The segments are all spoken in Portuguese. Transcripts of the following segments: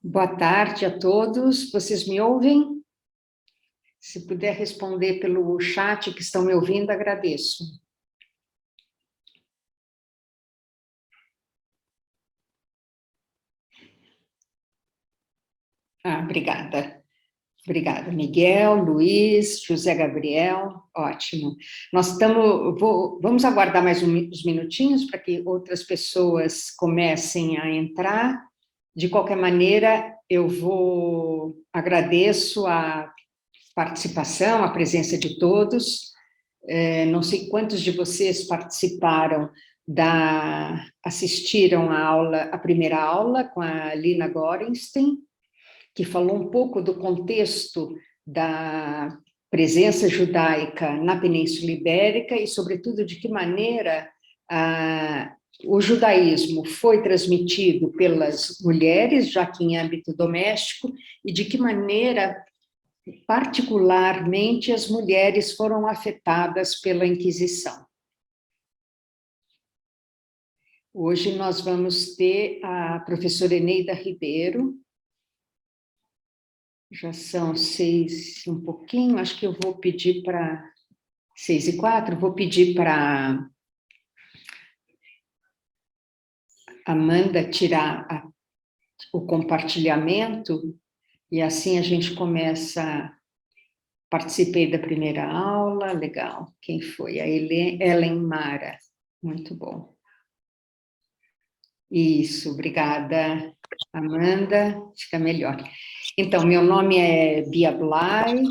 Boa tarde a todos. Vocês me ouvem? Se puder responder pelo chat que estão me ouvindo, agradeço. Obrigada. Obrigada, Miguel, Luiz, José Gabriel, ótimo. Vamos aguardar mais uns minutinhos para que outras pessoas comecem a entrar. De qualquer maneira, agradeço a participação, a presença de todos. Não sei quantos de vocês assistiram a primeira aula com a Lina Gorenstein, que falou um pouco do contexto da presença judaica na Península Ibérica e, sobretudo, de que maneira o judaísmo foi transmitido pelas mulheres, já que em âmbito doméstico, e de que maneira, particularmente, as mulheres foram afetadas pela Inquisição. Hoje nós vamos ter a professora Eneida Ribeiro. Já são 6 um pouquinho, acho que eu vou pedir para 6:04, vou pedir para Amanda tirar o compartilhamento, e assim a gente começa. Participei da primeira aula, legal. Quem foi? A Ellen Mara, muito bom. Isso, obrigada, Amanda, fica melhor. Então, meu nome é Bia Blay,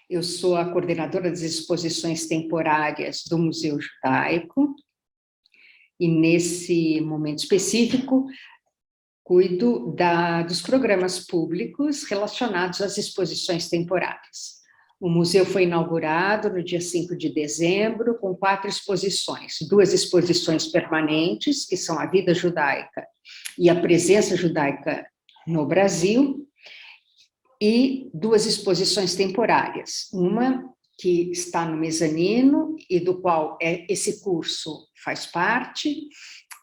eu sou a coordenadora das exposições temporárias do Museu Judaico, e nesse momento específico, cuido dos programas públicos relacionados às exposições temporárias. O museu foi inaugurado no dia 5 de dezembro, com 4 exposições, 2 exposições permanentes, que são a vida judaica e a presença judaica no Brasil, e 2 exposições temporárias, uma que está no mezanino e do qual esse curso faz parte,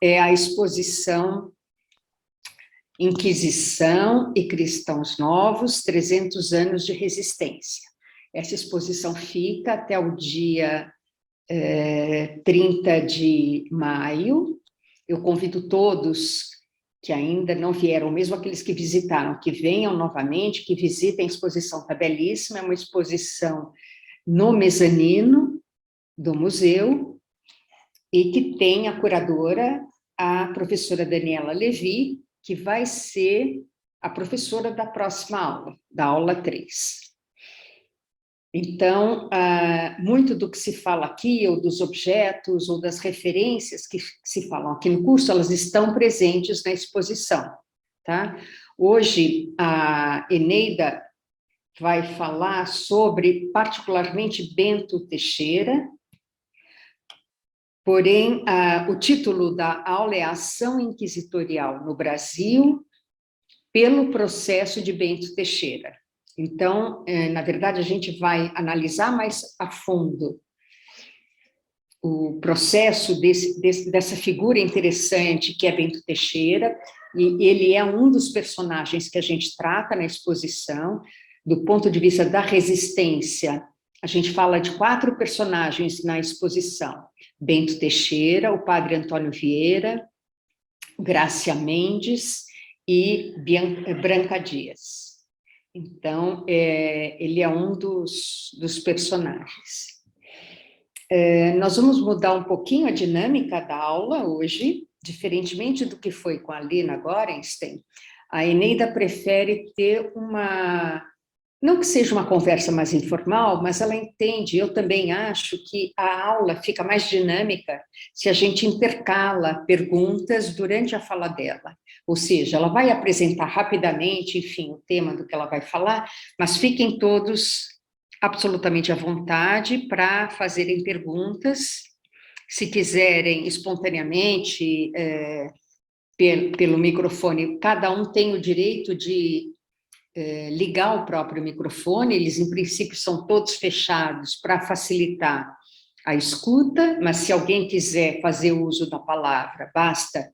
é a exposição Inquisição e Cristãos Novos, 300 anos de resistência. Essa exposição fica até o dia 30 de maio. Eu convido todos que ainda não vieram, mesmo aqueles que visitaram, que venham novamente, que visitem a exposição, está belíssima, é uma exposição no mezanino do museu, e que tem a curadora, a professora Daniela Levi, que vai ser a professora da próxima aula, da aula 3. Então, muito do que se fala aqui, ou dos objetos, ou das referências que se falam aqui no curso, elas estão presentes na exposição, tá? Hoje, a Eneida vai falar sobre, particularmente, Bento Teixeira, porém, o título da aula é Ação Inquisitorial no Brasil pelo processo de Bento Teixeira. Então, na verdade, a gente vai analisar mais a fundo o processo dessa figura interessante que é Bento Teixeira, e ele é um dos personagens que a gente trata na exposição. Do ponto de vista da resistência, a gente fala de 4 personagens na exposição: Bento Teixeira, o padre Antônio Vieira, Grácia Mendes e Branca Dias. Então, ele é um dos personagens. Nós vamos mudar um pouquinho a dinâmica da aula hoje, diferentemente do que foi com a Lina Gorenstein. A Eneida prefere ter não que seja uma conversa mais informal, mas ela entende, eu também acho que a aula fica mais dinâmica se a gente intercala perguntas durante a fala dela. Ou seja, ela vai apresentar rapidamente, enfim, o tema do que ela vai falar, mas fiquem todos absolutamente à vontade para fazerem perguntas. Se quiserem espontaneamente, pelo microfone, cada um tem o direito de ligar o próprio microfone. Eles, em princípio, são todos fechados para facilitar a escuta, mas se alguém quiser fazer uso da palavra, basta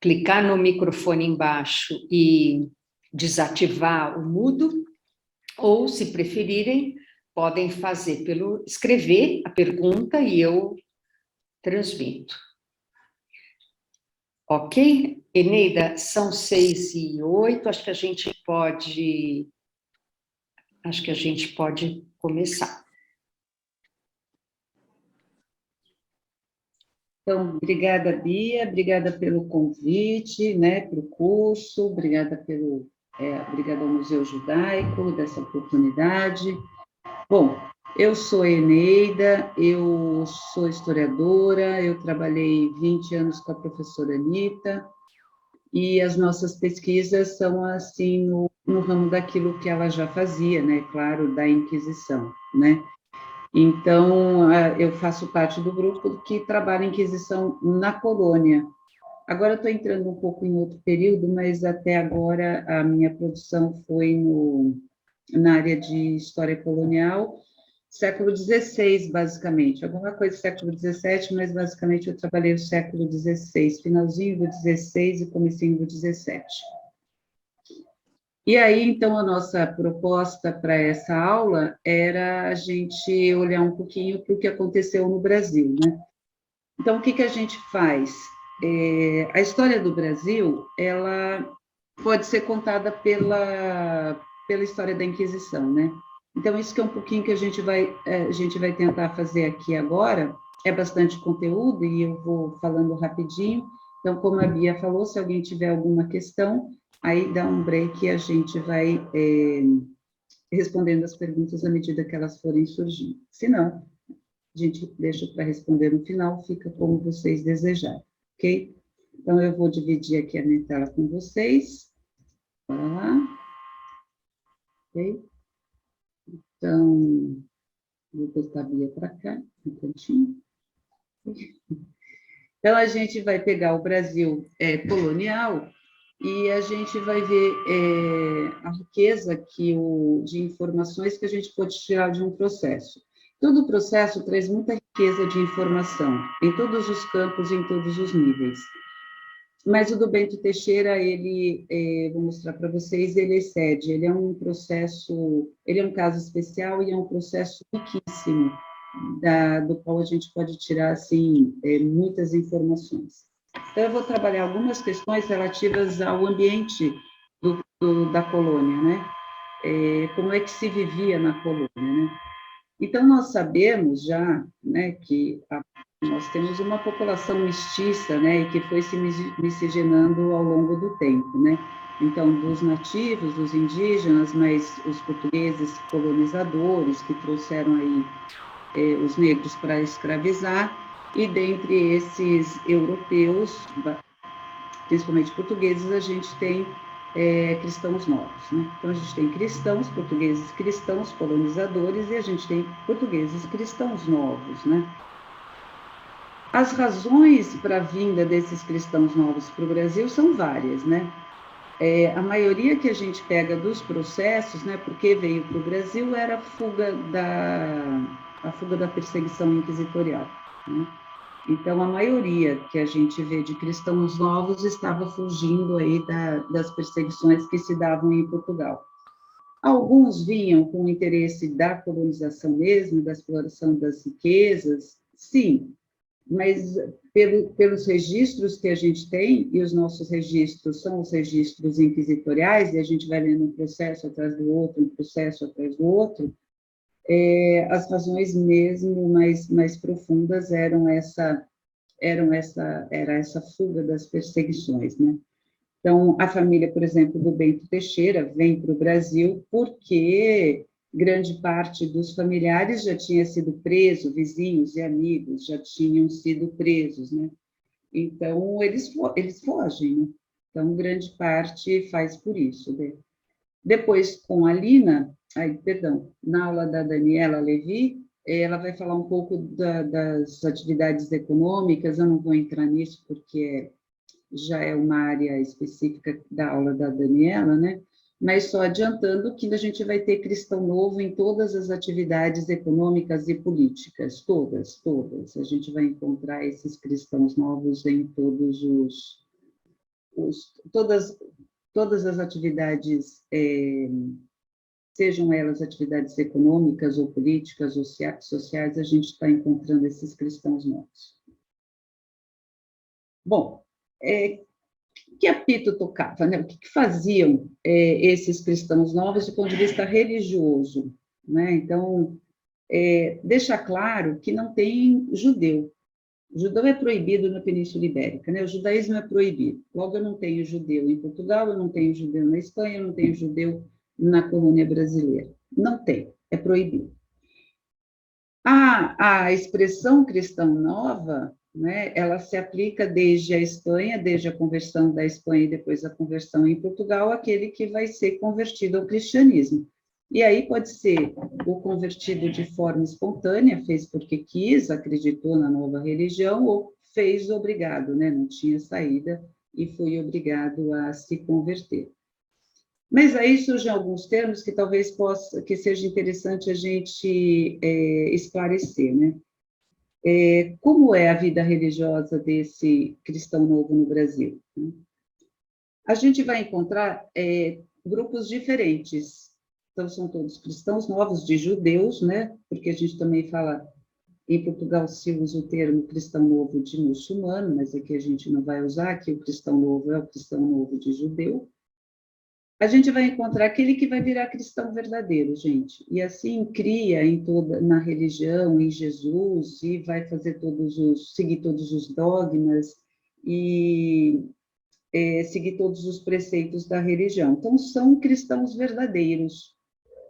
clicar no microfone embaixo e desativar o mudo, ou, se preferirem, podem fazer escrever a pergunta e eu transmito. Ok? Eneida, são 6h08, acho que a gente pode começar. Então, obrigada, Bia, obrigada pelo convite, né, para o curso, obrigada obrigada ao Museu Judaico dessa oportunidade. Bom, eu sou Eneida, eu sou historiadora, eu trabalhei 20 anos com a professora Anita, e as nossas pesquisas são, assim, no ramo daquilo que ela já fazia, né, claro, da Inquisição, né. Então, eu faço parte do grupo que trabalha a Inquisição na colônia. Agora estou entrando um pouco em outro período, mas até agora a minha produção foi na área de história colonial, século XVI, basicamente. Alguma coisa do século XVII, mas basicamente eu trabalhei o século XVI, finalzinho do XVI e comecinho do XVII. E aí, então, a nossa proposta para essa aula era a gente olhar um pouquinho para o que aconteceu no Brasil, né? Então, o que que a gente faz? A história do Brasil, ela pode ser contada pela história da Inquisição, né? Então, isso que é um pouquinho que a gente vai tentar fazer aqui agora, é bastante conteúdo, e eu vou falando rapidinho. Então, como a Bia falou, se alguém tiver alguma questão, aí dá um break e a gente vai respondendo as perguntas à medida que elas forem surgindo. Se não, a gente deixa para responder no final, fica como vocês desejarem, ok? Então, eu vou dividir aqui a minha tela com vocês. Bora lá. Ok? Então, vou botar a Bia para cá, um cantinho. Então, a gente vai pegar o Brasil colonial e a gente vai ver a riqueza de informações que a gente pode tirar de um processo. Todo processo traz muita riqueza de informação, em todos os campos, em todos os níveis. Mas o do Bento Teixeira, vou mostrar para vocês, ele excede, ele é um processo, ele é um caso especial e é um processo riquíssimo, do qual a gente pode tirar, assim, muitas informações. Então, eu vou trabalhar algumas questões relativas ao ambiente da colônia, né? Como é que se vivia na colônia, né? Então, nós sabemos já, né, que nós temos uma população mestiça, né, e que foi se miscigenando ao longo do tempo, né? Então, dos nativos, dos indígenas, mas os portugueses colonizadores que trouxeram aí os negros para escravizar, e dentre esses europeus, principalmente portugueses, a gente tem cristãos novos, né? Então, a gente tem cristãos, portugueses cristãos, colonizadores, e a gente tem portugueses cristãos novos, né? As razões para a vinda desses cristãos novos para o Brasil são várias, né? A maioria que a gente pega dos processos, né, porque veio para o Brasil, era a fuga da perseguição inquisitorial, né? Então, a maioria que a gente vê de cristãos novos estava fugindo aí das perseguições que se davam em Portugal. Alguns vinham com o interesse da colonização mesmo, da exploração das riquezas, sim, mas pelos registros que a gente tem, e os nossos registros são os registros inquisitoriais, e a gente vai lendo um processo atrás do outro, um processo atrás do outro, as razões mesmo mais profundas era essa fuga das perseguições, né? Então, a família, por exemplo, do Bento Teixeira vem para o Brasil porque grande parte dos familiares já tinha sido preso, vizinhos e amigos já tinham sido presos, né? Então, eles fogem, né? Então, grande parte faz por isso, né? Depois, com a Lina, na aula da Daniela Levi, ela vai falar um pouco das atividades econômicas, eu não vou entrar nisso porque já é uma área específica da aula da Daniela, né? Mas só adiantando que a gente vai ter cristão novo em todas as atividades econômicas e políticas, todas. A gente vai encontrar esses cristãos novos em todas todas as atividades, sejam elas atividades econômicas ou políticas ou sociais, a gente está encontrando esses cristãos novos. Bom, que apito tocava, né? O que faziam esses cristãos novos do ponto de vista religioso, né? Então, deixa claro que não tem judeu. O judeu é proibido na Península Ibérica, né? O judaísmo é proibido. Logo, eu não tenho judeu em Portugal, eu não tenho judeu na Espanha, eu não tenho judeu na colônia brasileira. Não tem, é proibido. A expressão cristão nova, né, ela se aplica desde a Espanha, desde a conversão da Espanha e depois a conversão em Portugal, aquele que vai ser convertido ao cristianismo. E aí pode ser o convertido de forma espontânea, fez porque quis, acreditou na nova religião, ou fez obrigado, né, não tinha saída e foi obrigado a se converter. Mas aí surgem alguns termos que talvez que seja interessante a gente esclarecer, né? Como é a vida religiosa desse cristão novo no Brasil? A gente vai encontrar grupos diferentes. Então, são todos cristãos novos, de judeus, né? Porque a gente também fala, em Portugal se usa o termo cristão novo de muçulmano, mas aqui a gente não vai usar, que o cristão novo é o cristão novo de judeu. A gente vai encontrar aquele que vai virar cristão verdadeiro, gente, e assim cria na religião, em Jesus, e vai fazer seguir todos os dogmas e seguir todos os preceitos da religião. Então, são cristãos verdadeiros,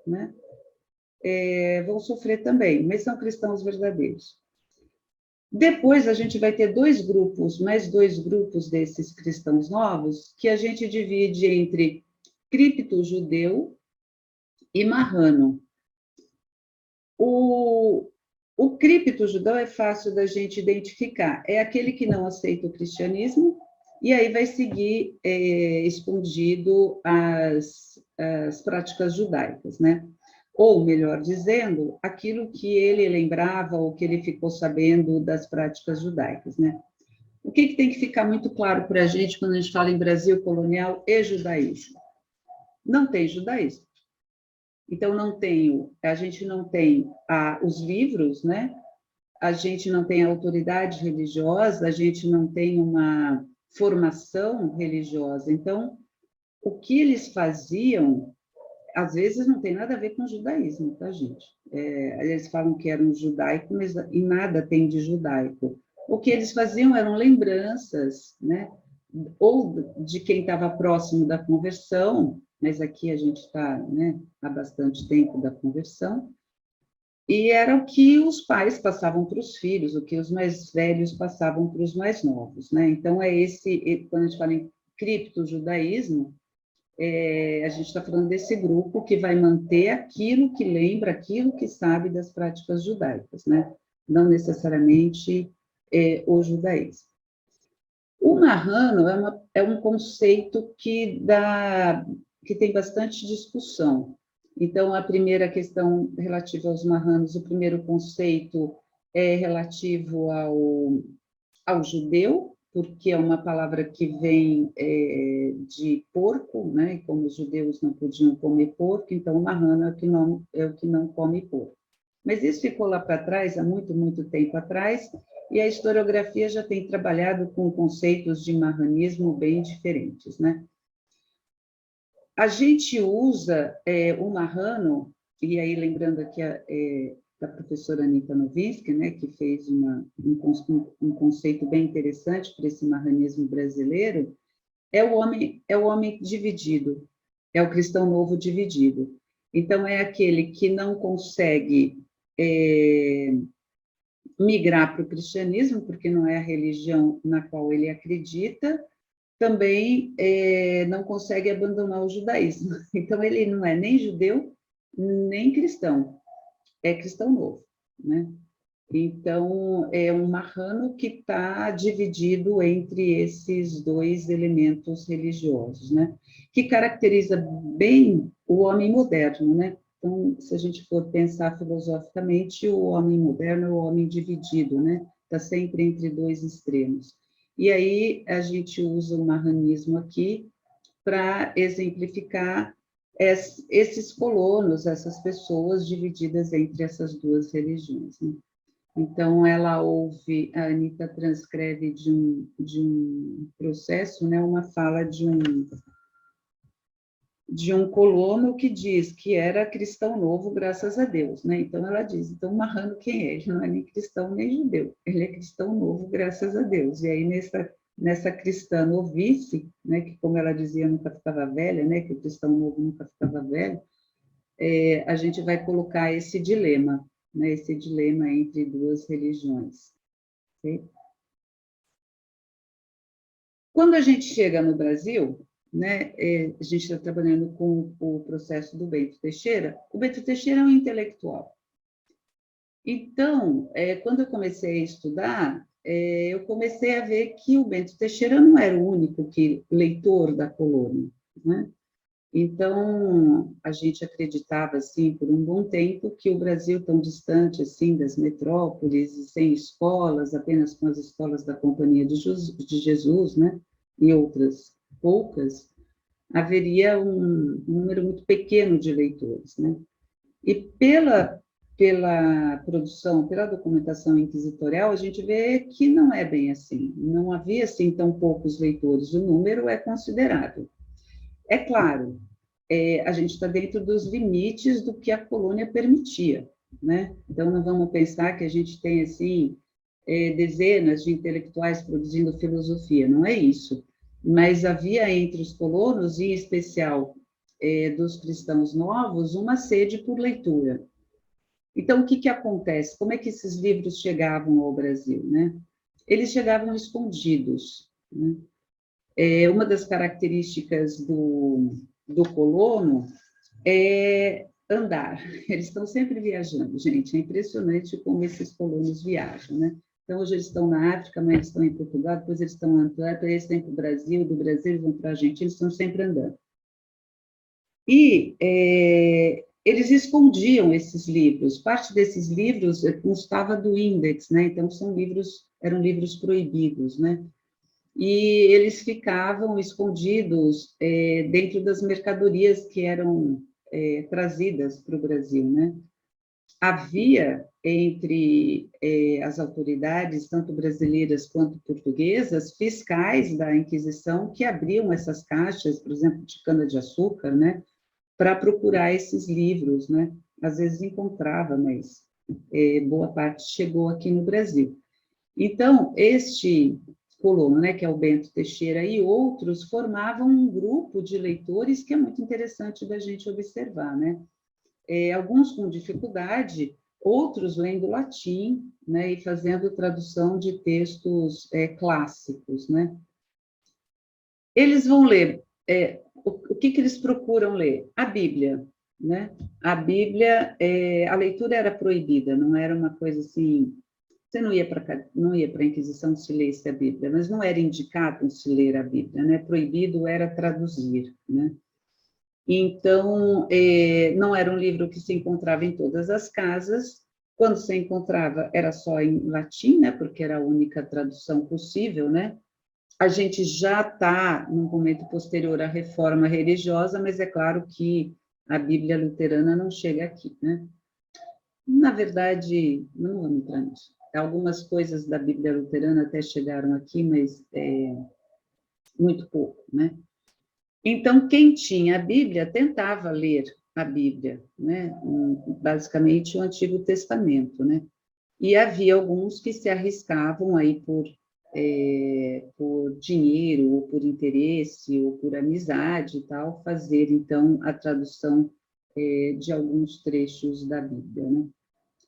né? Vão sofrer também, mas são cristãos verdadeiros. Depois, a gente vai ter mais dois grupos desses cristãos novos, que a gente divide entre cripto-judeu e marrano. O cripto-judeu é fácil da gente identificar, é aquele que não aceita o cristianismo e aí vai seguir escondido as práticas judaicas, né? Ou, melhor dizendo, aquilo que ele lembrava ou que ele ficou sabendo das práticas judaicas, né? O que tem que ficar muito claro para a gente quando a gente fala em Brasil colonial e judaísmo? Não tem judaísmo. Então, a gente não tem os livros, né? A gente não tem autoridade religiosa, a gente não tem uma formação religiosa. Então, o que eles faziam, às vezes, não tem nada a ver com o judaísmo, tá, gente? Eles falam que eram judaico, mas em nada tem de judaico. O que eles faziam eram lembranças, né? Ou de quem estava próximo da conversão, mas aqui a gente está, né, há bastante tempo da conversão, e era o que os pais passavam para os filhos, o que os mais velhos passavam para os mais novos, né? Então, quando a gente fala em criptojudaísmo, a gente está falando desse grupo que vai manter aquilo que lembra, aquilo que sabe das práticas judaicas, né? Não necessariamente o judaísmo. O marrano é um conceito que tem bastante discussão. Então, a primeira questão relativa aos marranos, o primeiro conceito é relativo ao judeu, porque é uma palavra que vem de porco, né? E como os judeus não podiam comer porco, então o marrano é o que não come porco. Mas isso ficou lá para trás, há muito, muito tempo atrás, e a historiografia já tem trabalhado com conceitos de marranismo bem diferentes, né? A gente usa o marrano, e aí lembrando aqui da professora Anita Novinsky, né, que fez um conceito bem interessante para esse marranismo brasileiro, é o homem dividido, é o cristão novo dividido. Então, é aquele que não consegue migrar para o cristianismo, porque não é a religião na qual ele acredita, também não consegue abandonar o judaísmo. Então, ele não é nem judeu, nem cristão, é cristão novo, né? Então, é um marrano que está dividido entre esses dois elementos religiosos, né? Que caracteriza bem o homem moderno, né? Então, se a gente for pensar filosoficamente, o homem moderno é o homem dividido, né? Está sempre entre dois extremos. E aí, a gente usa o marranismo aqui para exemplificar esses colonos, essas pessoas divididas entre essas duas religiões, né? Então, ela ouve, a Anita transcreve de um processo, né, uma fala de um colono que diz que era cristão novo, graças a Deus, né? Então, ela diz, então, Marrano quem é? Ele não é nem cristão nem judeu, ele é cristão novo, graças a Deus. E aí, nessa cristã novice, né, que, como ela dizia, nunca ficava velha, né, que o cristão novo nunca ficava velho, a gente vai colocar esse dilema, né, esse dilema entre duas religiões. Okay? Quando a gente chega no Brasil, né, a gente está trabalhando com o processo do Bento Teixeira. O Bento Teixeira é um intelectual. Então, quando eu comecei a estudar, eu comecei a ver que o Bento Teixeira não era o único leitor da colônia, né? Então, a gente acreditava, assim, por um bom tempo, que o Brasil, tão distante, assim, das metrópoles, sem escolas, apenas com as escolas da Companhia de Jesus, né, e outras poucas, haveria um número muito pequeno de leitores, né? E pela produção, pela documentação inquisitorial, a gente vê que não é bem assim. Não havia, assim, tão poucos leitores. O número é considerável. É claro, a gente está dentro dos limites do que a colônia permitia, né? Então, não vamos pensar que a gente tem, assim, dezenas de intelectuais produzindo filosofia, não é isso. Mas havia entre os colonos, e em especial dos cristãos novos, uma sede por leitura. Então, o que acontece? Como é que esses livros chegavam ao Brasil, né? Eles chegavam escondidos, né? Uma das características do colono é andar. Eles estão sempre viajando, gente. É impressionante como esses colonos viajam, né? Então, hoje eles estão na África, amanhã eles estão em Portugal, depois eles estão em Antuérpia, eles estão para o Brasil, do Brasil eles vão para a Argentina, eles estão sempre andando. E eles escondiam esses livros. Parte desses livros constava do índex, né? Então, eram livros proibidos, né? E eles ficavam escondidos dentro das mercadorias que eram trazidas para o Brasil, né? Havia entre as autoridades, tanto brasileiras quanto portuguesas, fiscais da Inquisição que abriam essas caixas, por exemplo, de cana-de-açúcar, né? Para procurar esses livros, né? Às vezes encontrava, mas boa parte chegou aqui no Brasil. Então, este colono, né, que é o Bento Teixeira, e outros formavam um grupo de leitores que é muito interessante da gente observar, né? Alguns com dificuldade, outros lendo latim, né, e fazendo tradução de textos clássicos, né? Eles vão ler, o que eles procuram ler? A Bíblia, né? A Bíblia, a leitura era proibida, não era uma coisa assim. Você não ia para a Inquisição se lesse a Bíblia, mas não era indicado se ler a Bíblia, né? Proibido era traduzir, né? Então, não era um livro que se encontrava em todas as casas. Quando se encontrava, era só em latim, né? Porque era a única tradução possível, né? A gente já está num momento posterior à reforma religiosa, mas é claro que a Bíblia luterana não chega aqui, né? Na verdade, não vamos entrar nisso. Algumas coisas da Bíblia luterana até chegaram aqui, mas muito pouco, né? Então, quem tinha a Bíblia tentava ler a Bíblia, né? Basicamente o Antigo Testamento, né? E havia alguns que se arriscavam aí por dinheiro, ou por interesse, ou por amizade e tal, fazer, então, a tradução de alguns trechos da Bíblia, né?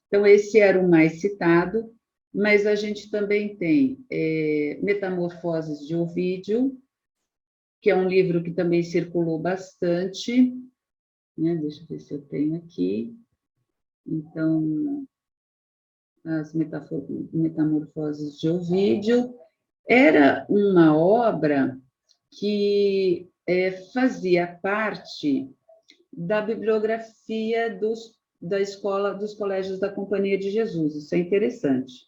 Então, esse era o mais citado, mas a gente também tem Metamorfoses de Ovídio, que é um livro que também circulou bastante, né? Deixa eu ver se eu tenho aqui. Então, as Metamorfoses de Ovídio era uma obra que fazia parte da bibliografia da escola, dos colégios da Companhia de Jesus. Isso é interessante.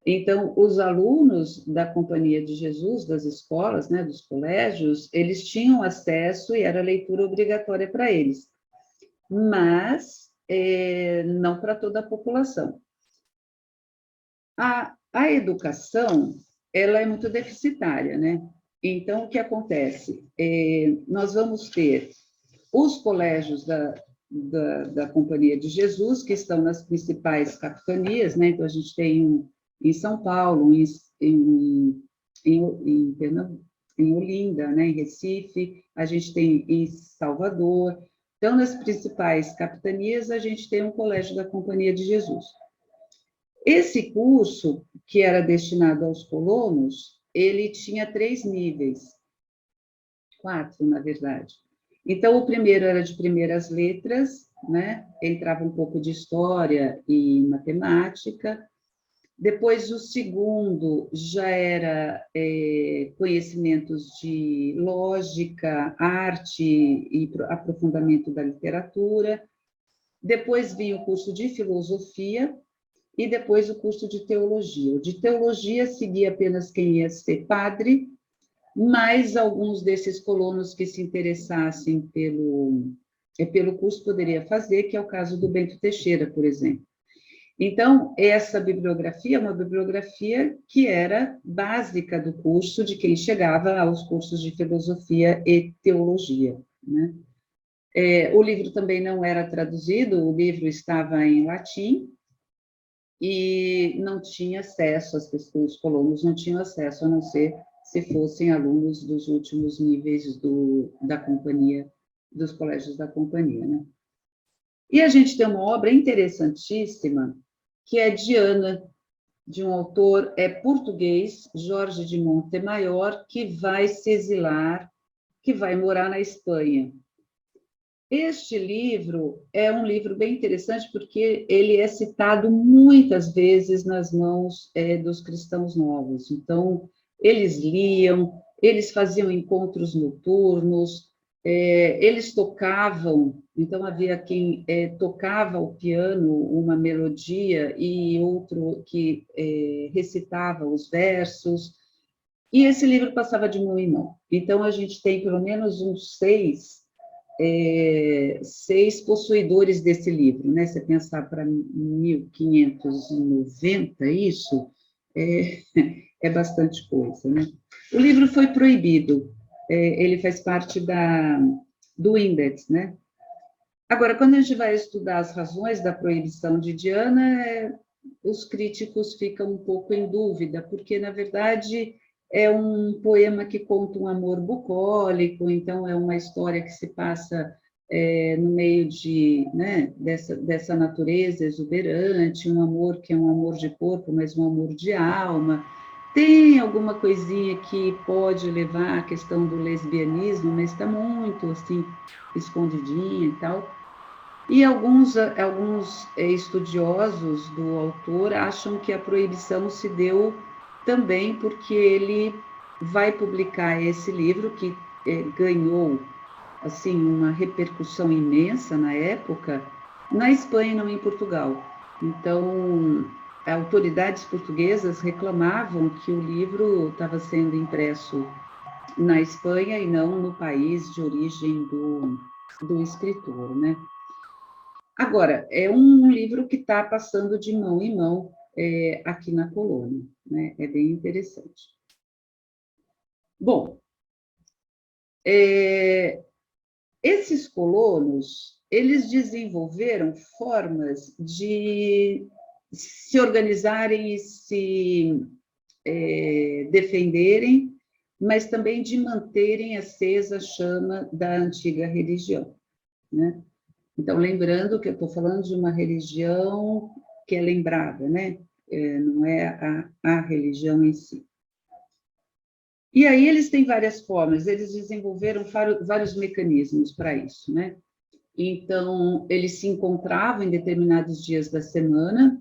Então, os alunos da Companhia de Jesus, das escolas, né, dos colégios, eles tinham acesso e era leitura obrigatória para eles, mas não para toda a população. A educação, ela é muito deficitária, né? Então, o que acontece? Nós vamos ter os colégios da Companhia de Jesus, que estão nas principais capitanias, né? Então, a gente tem em São Paulo, em Olinda, né? Em Recife, a gente tem em Salvador. Então, nas principais capitanias, a gente tem um colégio da Companhia de Jesus. Esse curso, que era destinado aos colonos, ele tinha 3 níveis, 4, na verdade. Então, o primeiro era de primeiras letras, né? Entrava um pouco de história e matemática. Depois, o segundo já era conhecimentos de lógica, arte e aprofundamento da literatura. Depois vinha o curso de filosofia e depois o curso de teologia. O de teologia seguia apenas quem ia ser padre, mas alguns desses colonos que se interessassem pelo curso poderia fazer, que é o caso do Bento Teixeira, por exemplo. Então, essa bibliografia é uma bibliografia que era básica do curso de quem chegava aos cursos de filosofia e teologia, né? O livro também não era traduzido, o livro estava em latim e não tinha acesso, os colonos não tinham acesso, a não ser se fossem alunos dos últimos níveis da companhia, dos colégios da companhia, né? E a gente tem uma obra interessantíssima, que é Diana, de um autor português, Jorge de Montemayor, que vai se exilar, que vai morar na Espanha. Este livro é um livro bem interessante, porque ele é citado muitas vezes nas mãos dos cristãos novos. Então, eles liam, eles faziam encontros noturnos, eles tocavam, então havia quem tocava o piano uma melodia e outro que recitava os versos, e esse livro passava de mão em mão. Então, a gente tem pelo menos uns 6 possuidores desse livro, né? Se pensar para 1590, isso é bastante coisa, né? O livro foi proibido, ele faz parte do Index, né? Agora, quando a gente vai estudar as razões da proibição de Diana, os críticos ficam um pouco em dúvida, porque, na verdade, é um poema que conta um amor bucólico, então é uma história que se passa no meio dessa natureza exuberante, um amor que é um amor de corpo, mas um amor de alma. Tem alguma coisinha que pode levar à questão do lesbianismo, mas está muito assim escondidinha e tal. E alguns estudiosos do autor acham que a proibição se deu também porque ele vai publicar esse livro que ganhou assim uma repercussão imensa na época, na Espanha e não em Portugal. Então, autoridades portuguesas reclamavam que o livro estava sendo impresso na Espanha e não no país de origem do escritor, né? Agora, é um livro que está passando de mão em mão aqui na colônia, né? É bem interessante. Bom, esses colonos, eles desenvolveram formas de se organizarem e se defenderem, mas também de manterem acesa a chama da antiga religião, né? Então, lembrando que eu estou falando de uma religião que é lembrada, né? Não é a religião em si. E aí eles têm várias formas, eles desenvolveram vários mecanismos para isso, né? Então, eles se encontravam em determinados dias da semana,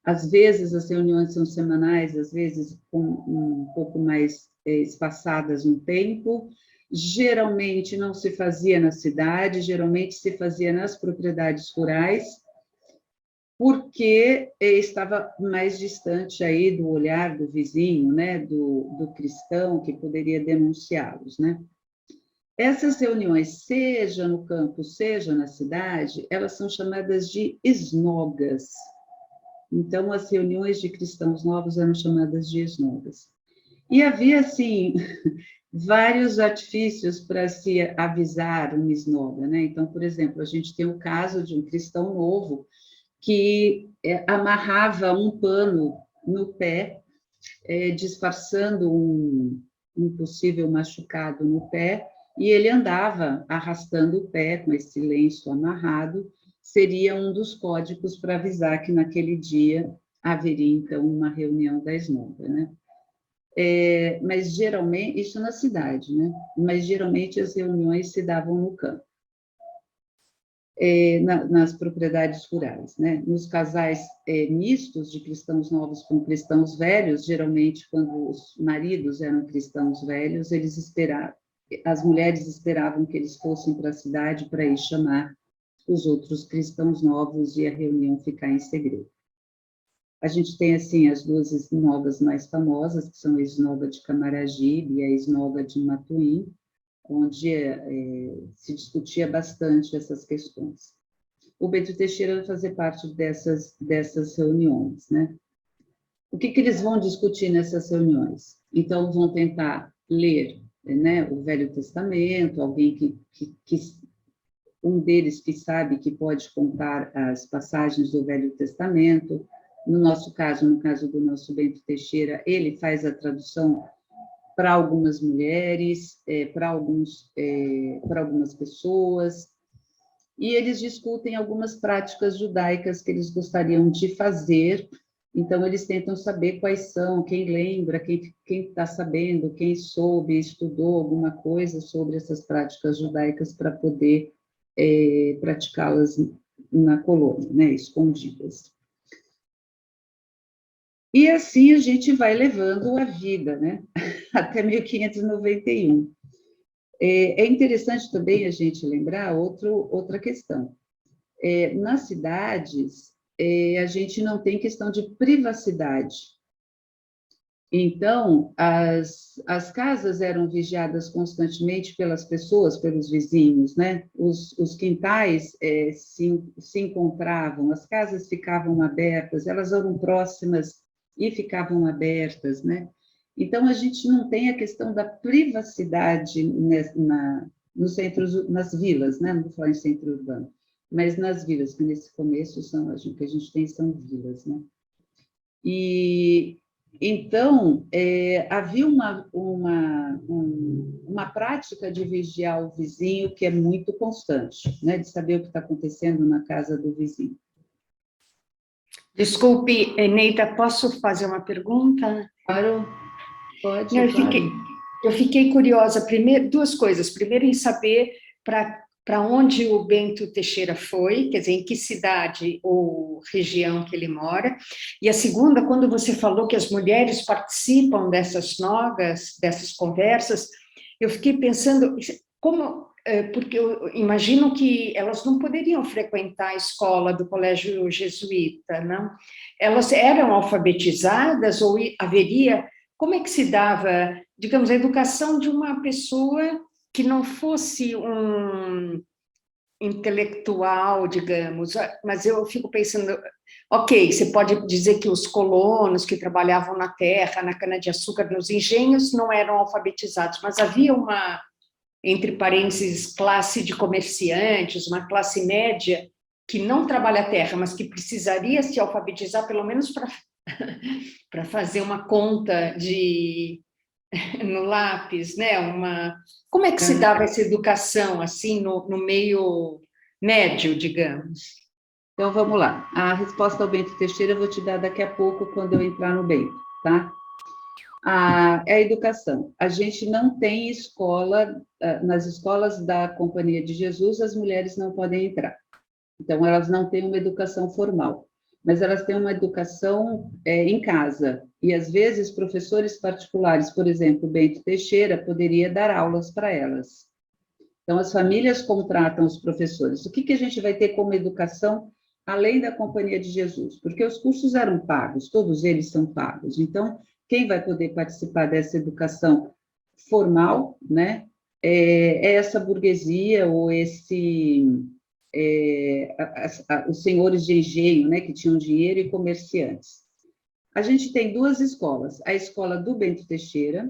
às vezes as reuniões são semanais, às vezes um pouco mais espaçadas no tempo. Geralmente não se fazia na cidade, geralmente se fazia nas propriedades rurais. porque estava mais distante aí do olhar do vizinho, né, do cristão que poderia denunciá-los, né? Essas reuniões, seja no campo, seja na cidade, elas são chamadas de esnogas. Então, as reuniões de cristãos novos eram chamadas de esnogas. E havia, assim, vários artifícios para se avisar uma esnoga, né? Então, por exemplo, a gente tem o caso de um cristão novo que amarrava um pano no pé, disfarçando um possível machucado no pé, e ele andava arrastando o pé com esse lenço amarrado, seria um dos códigos para avisar que naquele dia haveria, então, uma reunião da esnoga, né? Mas geralmente, isso na cidade, né? Mas geralmente as reuniões se davam no campo, nas propriedades rurais, né? Nos casais mistos de cristãos novos com cristãos velhos, geralmente quando os maridos eram cristãos velhos, eles esperavam, as mulheres esperavam que eles fossem para a cidade para ir chamar os outros cristãos novos e a reunião ficar em segredo. A gente tem, assim, as duas esnogas mais famosas, que são a esnoga de Camaragibe e a esnoga de Matuim, onde se discutia bastante essas questões. O Bento Teixeira vai fazer parte dessas reuniões, né? O que eles vão discutir nessas reuniões? Então, vão tentar ler, né, o Velho Testamento, alguém um deles que sabe que pode contar as passagens do Velho Testamento. No nosso caso, no caso do nosso Bento Teixeira, ele faz a tradução para algumas mulheres, para algumas pessoas, e eles discutem algumas práticas judaicas que eles gostariam de fazer. Então, eles tentam saber quais são, quem lembra, quem está sabendo, quem soube, estudou alguma coisa sobre essas práticas judaicas para poder praticá-las na colônia, né, escondidas. E assim a gente vai levando a vida, né, até 1591. É interessante também a gente lembrar outra questão. Nas cidades, a gente não tem questão de privacidade. Então, as casas eram vigiadas constantemente pelas pessoas, pelos vizinhos, né? Os quintais se encontravam, as casas ficavam abertas, elas eram próximas e ficavam abertas, né? Então, a gente não tem a questão da privacidade nos centros, nas vilas, né? Não vou falar em centro urbano, mas nas vilas, que nesse começo o que a gente tem são vilas, né? E então, havia uma prática de vigiar o vizinho que é muito constante, né? De saber o que está acontecendo na casa do vizinho. Desculpe, Neida, posso fazer uma pergunta? Claro, pode, Não, claro. eu fiquei curiosa, primeiro, duas coisas. Primeiro, em saber para onde o Bento Teixeira foi, quer dizer, em que cidade ou região que ele mora. E a segunda, quando você falou que as mulheres participam dessas nogas, dessas conversas, eu fiquei pensando, porque eu imagino que elas não poderiam frequentar a escola do colégio jesuíta, não? Elas eram alfabetizadas ou haveria... Como é que se dava, digamos, a educação de uma pessoa que não fosse um intelectual, digamos, mas eu fico pensando, ok, você pode dizer que os colonos que trabalhavam na terra, na cana-de-açúcar, nos engenhos, não eram alfabetizados, mas havia uma, entre parênteses, classe de comerciantes, uma classe média que não trabalha a terra, mas que precisaria se alfabetizar, pelo menos para fazer uma conta no lápis, né? Como é que se dava essa educação, assim, no meio médio, digamos? Então, vamos lá. A resposta ao Bento Teixeira eu vou te dar daqui a pouco, quando eu entrar no Bento, tá? A educação. A gente não tem escola, nas escolas da Companhia de Jesus, as mulheres não podem entrar. Então, elas não têm uma educação formal, mas elas têm uma educação em casa. E, às vezes, professores particulares, por exemplo, Bento Teixeira, poderia dar aulas para elas. Então, as famílias contratam os professores. O que a gente vai ter como educação além da Companhia de Jesus, porque os cursos eram pagos, todos eles são pagos. Então, quem vai poder participar dessa educação formal, né, é essa burguesia ou os senhores de engenho, né, que tinham dinheiro e comerciantes. A gente tem duas escolas, a escola do Bento Teixeira,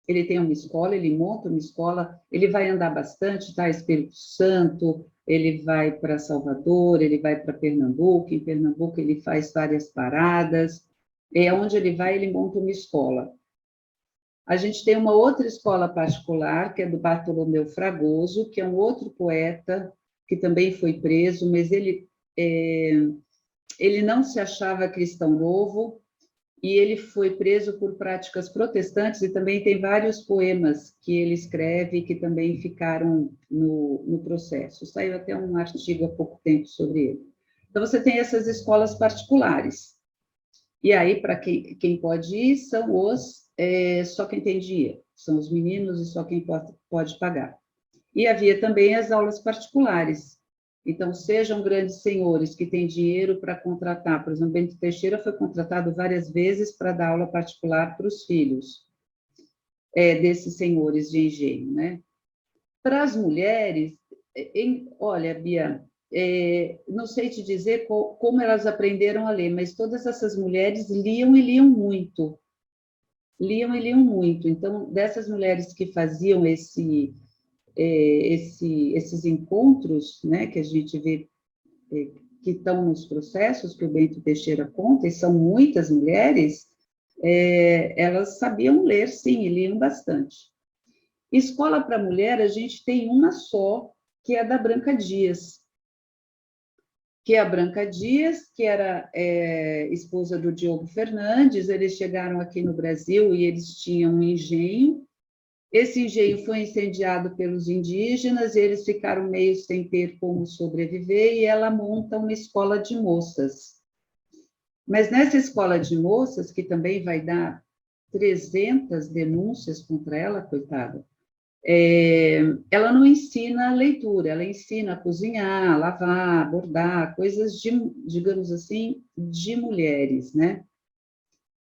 ele tem uma escola, ele monta uma escola, ele vai andar bastante, tá? Espírito Santo, ele vai para Salvador, ele vai para Pernambuco, em Pernambuco ele faz várias paradas, onde ele vai, ele monta uma escola. A gente tem uma outra escola particular, que é do Bartolomeu Fragoso, que é um outro poeta, que também foi preso, mas ele não se achava cristão novo, e ele foi preso por práticas protestantes, e também tem vários poemas que ele escreve que também ficaram no processo. Saiu até um artigo há pouco tempo sobre ele. Então, você tem essas escolas particulares. E aí, para quem pode ir, são só quem tem dinheiro, são os meninos e só quem pode pagar. E havia também as aulas particulares. Então, sejam grandes senhores que têm dinheiro para contratar, por exemplo, Bento Teixeira foi contratado várias vezes para dar aula particular para os filhos desses senhores de engenho, né? Para as mulheres, olha, Bia, não sei te dizer como elas aprenderam a ler, mas todas essas mulheres liam e liam muito. Liam e liam muito. Então, dessas mulheres que faziam esses encontros, né, que a gente vê que estão nos processos que o Bento Teixeira conta, e são muitas mulheres, elas sabiam ler, sim, e liam bastante. Escola para mulher, a gente tem uma só, que é a da Branca Dias, que é a Branca Dias, que era esposa do Diogo Fernandes. Eles chegaram aqui no Brasil e eles tinham um engenho. Esse engenho foi incendiado pelos indígenas, e eles ficaram meio sem ter como sobreviver, e ela monta uma escola de moças. Mas nessa escola de moças, que também vai dar 300 denúncias contra ela, coitada, ela não ensina leitura, ela ensina a cozinhar, a lavar, bordar, coisas, digamos assim, de mulheres, né?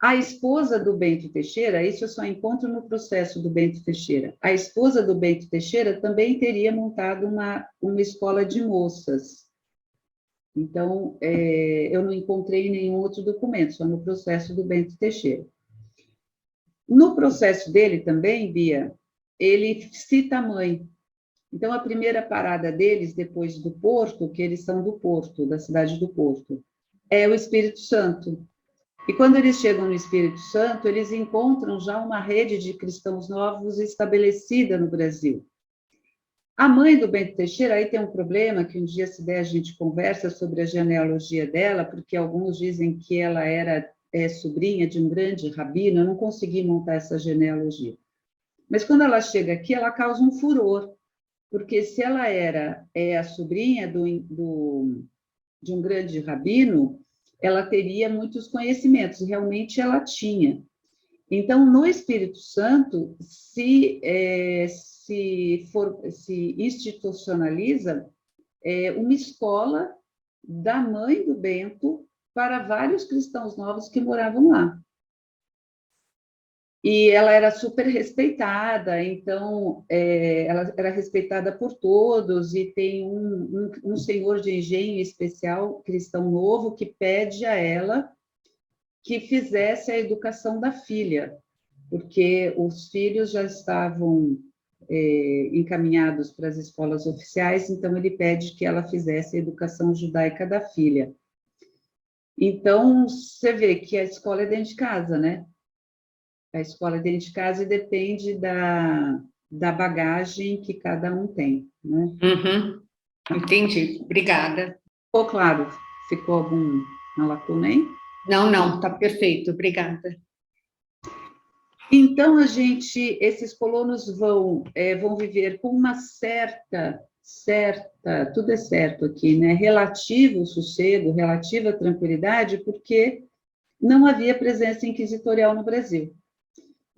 A esposa do Bento Teixeira, isso eu só encontro no processo do Bento Teixeira, a esposa do Bento Teixeira também teria montado uma escola de moças. Então, eu não encontrei nenhum outro documento, só no processo do Bento Teixeira. No processo dele também, Bia, ele cita a mãe. Então, a primeira parada deles, depois do Porto, que eles são do Porto, da cidade do Porto, é o Espírito Santo. E quando eles chegam no Espírito Santo, eles encontram já uma rede de cristãos novos estabelecida no Brasil. A mãe do Bento Teixeira, aí tem um problema, que um dia, se der, a gente conversa sobre a genealogia dela, porque alguns dizem que ela era sobrinha de um grande rabino. Eu não consegui montar essa genealogia. Mas quando ela chega aqui, ela causa um furor, porque se ela era a sobrinha de um grande rabino, ela teria muitos conhecimentos, realmente ela tinha. Então, no Espírito Santo, se institucionaliza uma escola da mãe do Bento para vários cristãos novos que moravam lá. E ela era super respeitada, então, ela era respeitada por todos, e tem um senhor de engenho especial, cristão novo, que pede a ela que fizesse a educação da filha, porque os filhos já estavam encaminhados para as escolas oficiais, então ele pede que ela fizesse a educação judaica da filha. Então, você vê que a escola é dentro de casa, né? A escola é dentro de casa e depende da bagagem que cada um tem, né? Uhum. Entendi, obrigada. Ficou claro? Ficou alguma lacuna aí? Não, está perfeito, obrigada. Então, esses colonos vão viver com uma certa, tudo é certo aqui, né? Relativo sossego, relativa tranquilidade, porque não havia presença inquisitorial no Brasil.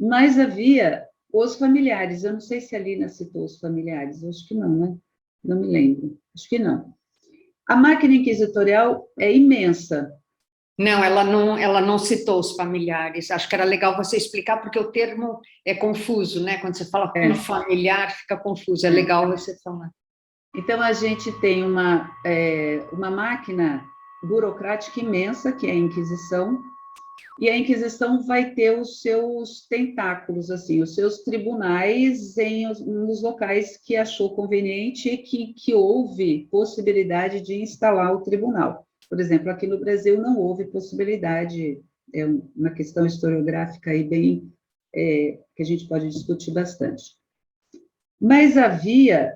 Mas havia os familiares. Eu não sei se a Lina citou os familiares, eu acho que não, né? Não me lembro, acho que não. A máquina inquisitorial é imensa. Não, ela não citou os familiares. Acho que era legal você explicar, porque o termo é confuso, né? Quando você fala por familiar, fica confuso. É legal você falar. Então, a gente tem uma máquina burocrática imensa, que é a Inquisição, e a Inquisição vai ter os seus tentáculos, assim, os seus tribunais nos locais que achou conveniente e que houve possibilidade de instalar o tribunal. Por exemplo, aqui no Brasil não houve possibilidade, é uma questão historiográfica aí bem, que a gente pode discutir bastante. Mas havia...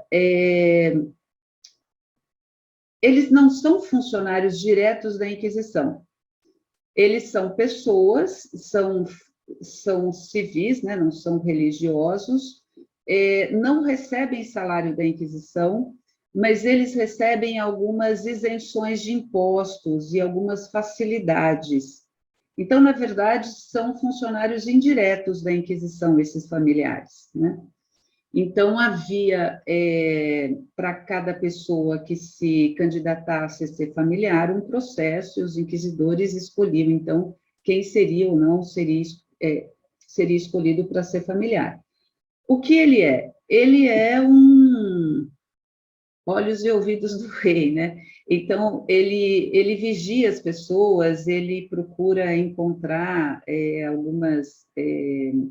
eles não são funcionários diretos da Inquisição. Eles são pessoas, são civis, né, não são religiosos, não recebem salário da Inquisição, mas eles recebem algumas isenções de impostos e algumas facilidades. Então, na verdade, são funcionários indiretos da Inquisição, esses familiares, né? Então, havia, para cada pessoa que se candidatasse a ser familiar, um processo, e os inquisidores escolhiam, então, quem seria ou não seria escolhido para ser familiar. O que ele é? Ele é um olhos e ouvidos do rei, né? Então, ele vigia as pessoas, ele procura encontrar algumas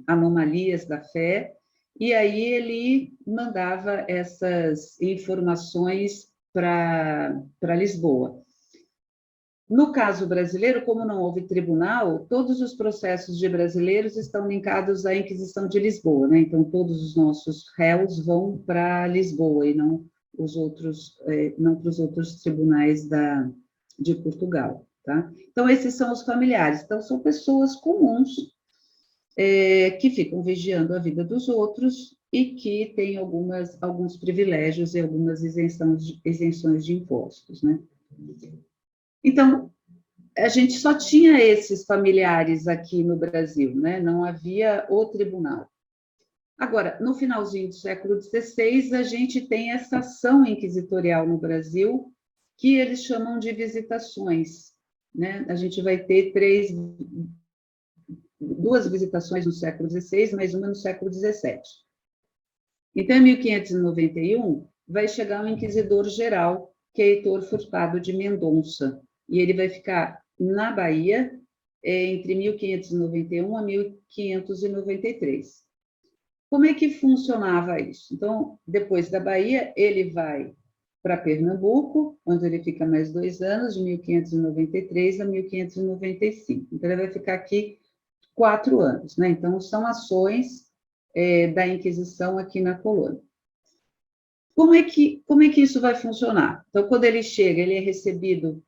anomalias da fé, e aí ele mandava essas informações para Lisboa. No caso brasileiro, como não houve tribunal, todos os processos de brasileiros estão linkados à Inquisição de Lisboa, né? Então, todos os nossos réus vão para Lisboa e não não para os outros tribunais de Portugal, tá? Então, esses são os familiares. Então, são pessoas comuns que ficam vigiando a vida dos outros e que têm alguns privilégios e algumas isenções de impostos, né? Então, a gente só tinha esses familiares aqui no Brasil, né? Não havia o tribunal. Agora, no finalzinho do século XVI, a gente tem essa ação inquisitorial no Brasil, que eles chamam de visitações, né? A gente vai ter duas visitações no século XVI, mais uma no século XVII. Então, em 1591, vai chegar um inquisidor-geral, que é Heitor Furtado de Mendonça, e ele vai ficar na Bahia entre 1591 a 1593. Como é que funcionava isso? Então, depois da Bahia, ele vai para Pernambuco, onde ele fica mais 2 anos, de 1593 a 1595. Então, ele vai ficar aqui 4 anos, né? Então, são ações da Inquisição aqui na colônia. Como é que isso vai funcionar? Então, quando ele chega, ele é recebido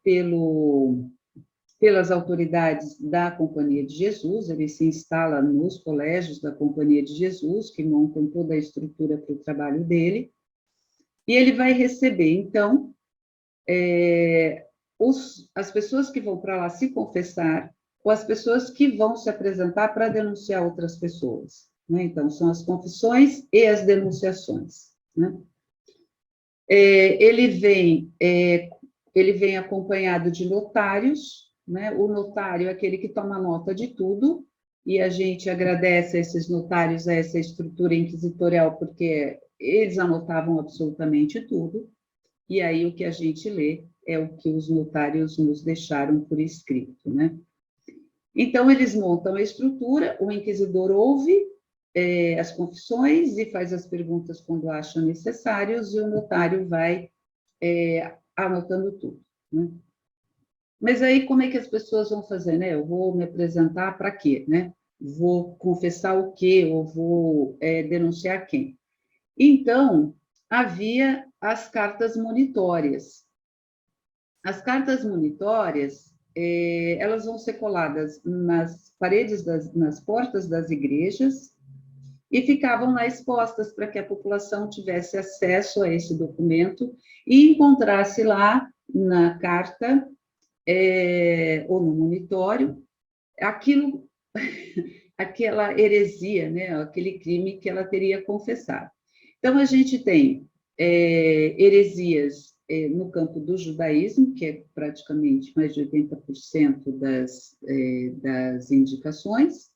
pelas autoridades da Companhia de Jesus, ele se instala nos colégios da Companhia de Jesus, que montam toda a estrutura para o trabalho dele, e ele vai receber, então, as pessoas que vão para lá se confessar, ou as pessoas que vão se apresentar para denunciar outras pessoas, né? Então, são as confissões e as denunciações, né? Ele vem acompanhado de notários, né? O notário é aquele que toma nota de tudo, e a gente agradece a esses notários, a essa estrutura inquisitorial, porque eles anotavam absolutamente tudo, e aí o que a gente lê é o que os notários nos deixaram por escrito, né? Então, eles montam a estrutura, o inquisidor ouve as confissões e faz as perguntas quando acham necessários, e o notário vai anotando tudo, né? Mas aí, como é que as pessoas vão fazer, né? Eu vou me apresentar para quê, né? Vou confessar o quê? Ou vou denunciar quem? Então, havia as cartas monitórias. As cartas monitórias, elas vão ser coladas nas paredes, nas portas das igrejas, e ficavam lá expostas para que a população tivesse acesso a esse documento e encontrasse lá na carta ou no monitório aquela heresia, né, aquele crime que ela teria confessado. Então, a gente tem heresias no campo do judaísmo, que é praticamente mais de 80% das indicações.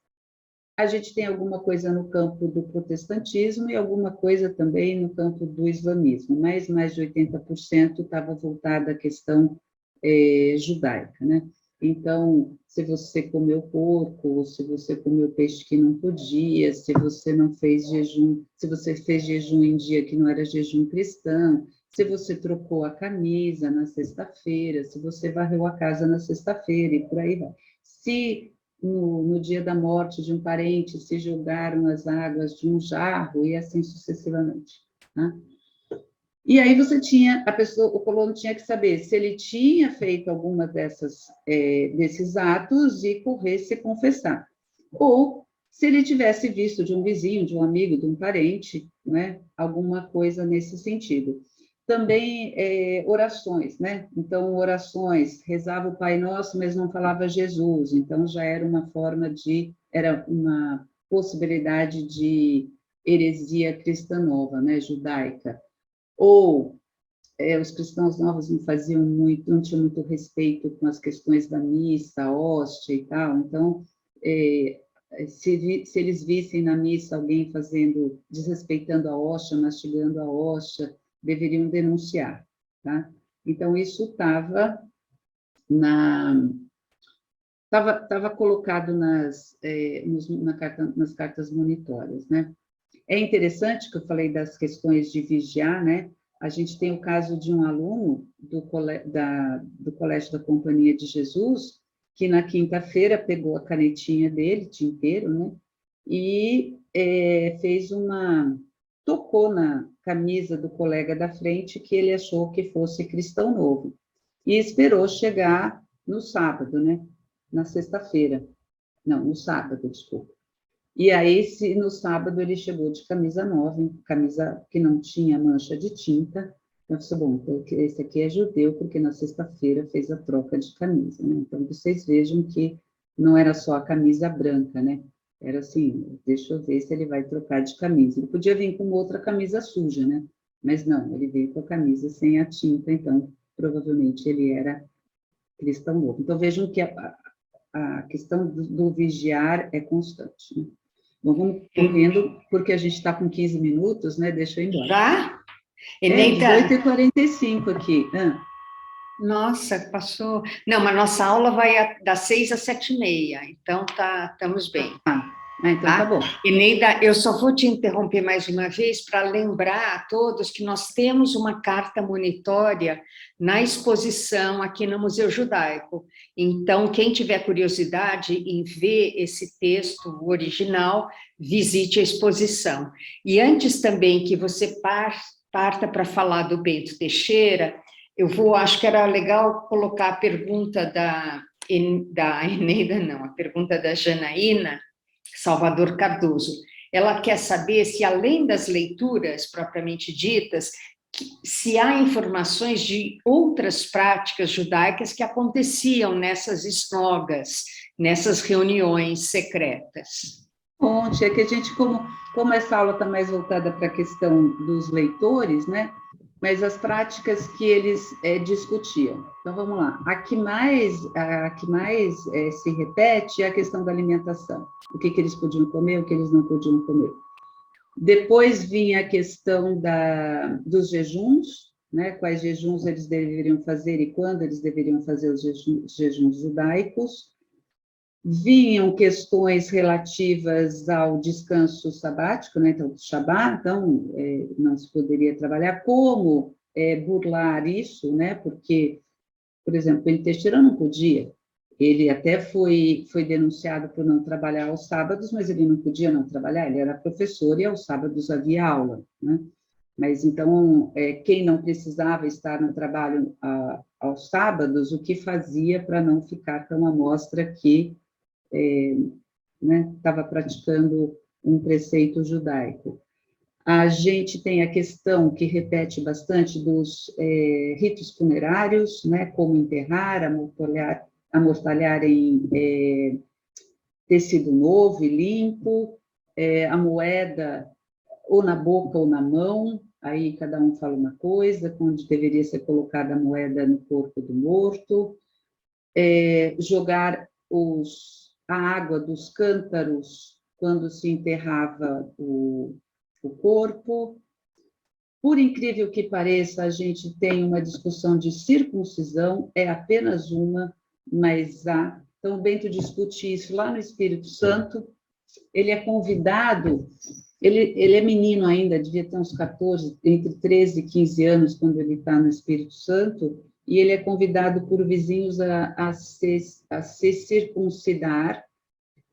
A gente tem alguma coisa no campo do protestantismo e alguma coisa também no campo do islamismo, mas mais de 80% estava voltada à questão judaica, né? Então, se você comeu porco, se você comeu peixe que não podia, se você não fez jejum, se você fez jejum em dia que não era jejum cristão, se você trocou a camisa na sexta-feira, se você varreu a casa na sexta-feira e por aí vai. Se no dia da morte de um parente se jogaram as águas de um jarro e assim sucessivamente, né? E aí você tinha, o colono tinha que saber se ele tinha feito alguma desses atos e correr se confessar. Ou se ele tivesse visto de um vizinho, de um amigo, de um parente, né, alguma coisa nesse sentido. Também orações, né? Então, orações, rezava o Pai Nosso, mas não falava Jesus. Então, já era uma era uma possibilidade de heresia cristã nova, né, judaica. Ou os cristãos novos não tinham muito respeito com as questões da missa, a hóstia e tal, então, se eles vissem na missa alguém desrespeitando a hóstia, mastigando a hóstia, deveriam denunciar, tá? Então, isso estava colocado nas cartas monitórias, né? É interessante que eu falei das questões de vigiar, né? A gente tem o caso de um aluno do Colégio da Companhia de Jesus, que na quinta-feira pegou a canetinha dele, tinteiro, né? E tocou na camisa do colega da frente que ele achou que fosse cristão novo. E esperou chegar no sábado, né? Na sexta-feira. Não, no sábado, desculpa. E aí, no sábado, ele chegou de camisa nova, camisa que não tinha mancha de tinta. Eu disse, bom, esse aqui é judeu, porque na sexta-feira fez a troca de camisa, né? Então, vocês vejam que não era só a camisa branca, né? Era assim, deixa eu ver se ele vai trocar de camisa. Ele podia vir com outra camisa suja, né? Mas não, ele veio com a camisa sem a tinta, então, provavelmente, ele era cristão novo. Então, vejam que a questão do vigiar é constante, né? Bom, vamos correndo, porque a gente está com 15 minutos, né? Deixa eu ir embora. Já? Eneida... 18h45 aqui. Nossa, passou... Não, mas nossa aula vai das 6 às 7h30, então estamos bem. Então tá bom. Eneida, eu só vou te interromper mais uma vez para lembrar a todos que nós temos uma carta monitória na exposição aqui no Museu Judaico. Então, quem tiver curiosidade em ver esse texto original, visite a exposição. E antes também que você parta para falar do Bento Teixeira, acho que era legal colocar a pergunta da Eneida, não, a pergunta da Janaína Salvador Cardoso. Ela quer saber se, além das leituras propriamente ditas, se há informações de outras práticas judaicas que aconteciam nessas esnogas, nessas reuniões secretas. Bom, é que a gente, como essa aula está mais voltada para a questão dos leitores, né? Mas as práticas que eles discutiam. Então, vamos lá. A que mais se repete é a questão da alimentação. O que eles podiam comer, o que eles não podiam comer. Depois vinha a questão dos jejuns, né? Quais jejuns eles deveriam fazer e quando eles deveriam fazer os jejuns judaicos. Vinham questões relativas ao descanso sabático, né? Então, Shabá, então, não se poderia trabalhar. Como burlar isso, né? Porque, por exemplo, Bento Teixeira não podia. Ele até foi denunciado por não trabalhar aos sábados, mas ele não podia não trabalhar, ele era professor e aos sábados havia aula, né? Mas, então, quem não precisava estar no trabalho aos sábados, o que fazia para não ficar tão à mostra que estava praticando um preceito judaico. A gente tem a questão que repete bastante dos ritos funerários, né, como enterrar, amortalhar em tecido novo e limpo, a moeda, ou na boca ou na mão, aí cada um fala uma coisa, onde deveria ser colocada a moeda no corpo do morto, jogar a água dos cântaros quando se enterrava o corpo. Por incrível que pareça, a gente tem uma discussão de circuncisão, é apenas uma, mas há. Então, o Bento discute isso lá no Espírito Santo. Ele é convidado, ele é menino ainda, devia ter uns 14, entre 13 e 15 anos, quando ele está no Espírito Santo, e ele é convidado por vizinhos a se circuncidar.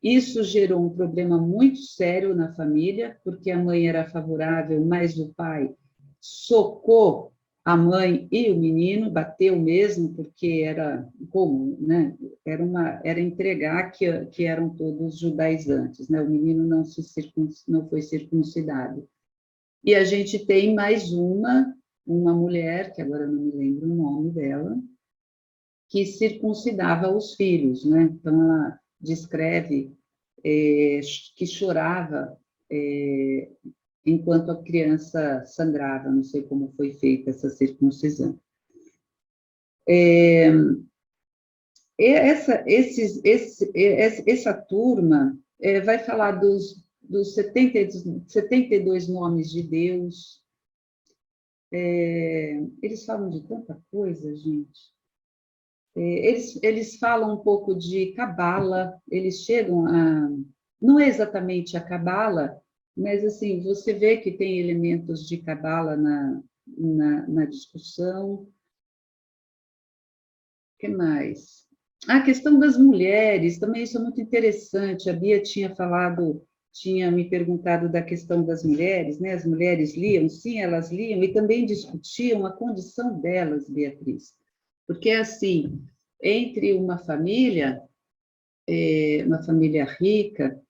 Isso gerou um problema muito sério na família, porque a mãe era favorável, mas o pai socou a mãe e o menino, bateu mesmo, porque era comum, né? Era entregar que eram todos judaizantes, né? O menino não foi circuncidado. E a gente tem mais uma mulher, que agora não me lembro o nome dela, que circuncidava os filhos, né? Então, ela descreve que chorava enquanto a criança sangrava, não sei como foi feita essa circuncisão. Essa turma vai falar dos 72 nomes de Deus. Eles falam de tanta coisa, gente. Eles falam um pouco de cabala, eles chegam a... Não é exatamente a cabala, mas, assim, você vê que tem elementos de cabala na discussão. O que mais? A questão das mulheres, também isso é muito interessante. A Bia tinha me perguntado da questão das mulheres, né? As mulheres liam, sim, elas liam, e também discutiam a condição delas, Beatriz. Porque, assim, entre uma família rica,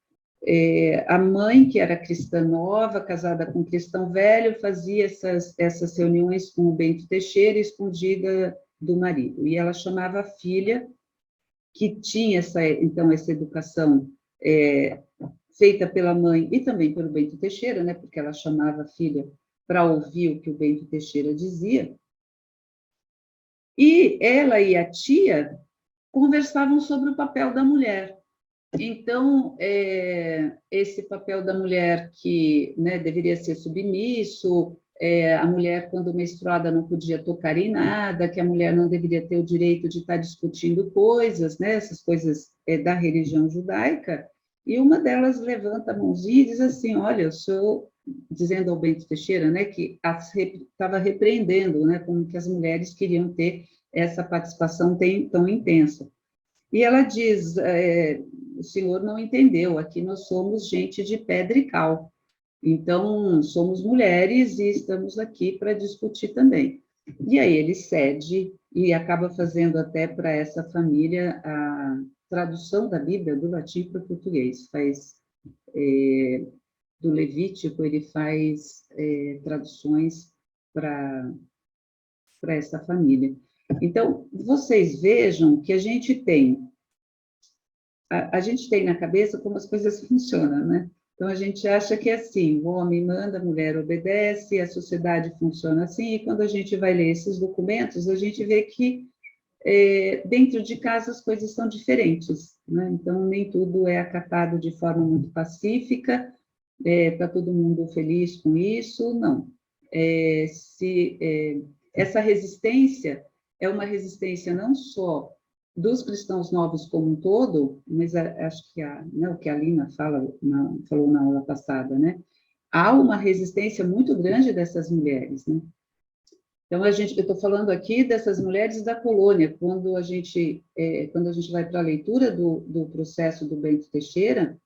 a mãe, que era cristã nova, casada com um cristão velho, fazia essas reuniões com o Bento Teixeira, escondida do marido. E ela chamava a filha, que tinha essa educação feita pela mãe e também pelo Bento Teixeira, né, porque ela chamava a filha para ouvir o que o Bento Teixeira dizia. E ela e a tia conversavam sobre o papel da mulher. Então, esse papel da mulher que, né, deveria ser submisso, a mulher, quando menstruada, não podia tocar em nada, que a mulher não deveria ter o direito de estar discutindo coisas, né, essas coisas da religião judaica, e uma delas levanta a mãozinha e diz assim, olha, eu sou, dizendo ao Bento Teixeira, né, que estava repreendendo, né, como que as mulheres queriam ter essa participação tão intensa. E ela diz, o senhor não entendeu, aqui nós somos gente de pedra e cal, então somos mulheres e estamos aqui para discutir também. E aí ele cede e acaba fazendo até para essa família a tradução da Bíblia do latim para o português, do Levítico, ele faz traduções para essa família. Então, vocês vejam que a gente tem na cabeça como as coisas funcionam, né? Então, a gente acha que é assim, o homem manda, a mulher obedece, a sociedade funciona assim, e quando a gente vai ler esses documentos, a gente vê que dentro de casa as coisas são diferentes, né? Então, nem tudo é acatado de forma muito pacífica, está todo mundo feliz com isso, não. Essa resistência é uma resistência não só dos cristãos novos como um todo, mas acho que o que a Lina falou na aula passada, né? Há uma resistência muito grande dessas mulheres, né? Então, eu estou falando aqui dessas mulheres da colônia, quando a gente vai para a leitura do processo do Bento Teixeira,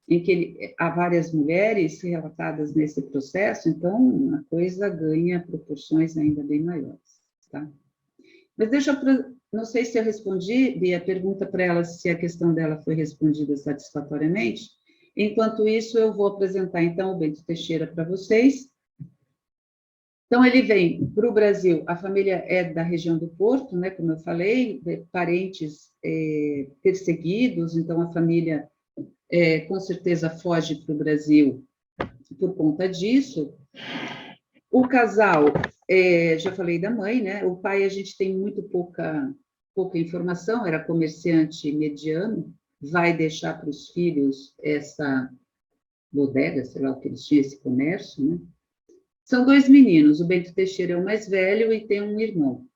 em que há várias mulheres relatadas nesse processo, então a coisa ganha proporções ainda bem maiores, tá? Mas não sei se eu respondi, Bia, pergunta para ela se a questão dela foi respondida satisfatoriamente. Enquanto isso, eu vou apresentar, então, o Bento Teixeira para vocês. Então, ele vem para o Brasil, a família é da região do Porto, né, como eu falei, parentes perseguidos, então a família com certeza foge para o Brasil por conta disso. O casal, já falei da mãe, né? O pai, a gente tem muito pouca informação, era comerciante mediano, vai deixar para os filhos essa bodega, sei lá o que eles tinham, esse comércio, né? São 2 meninos, o Bento Teixeira é o mais velho e tem um irmão.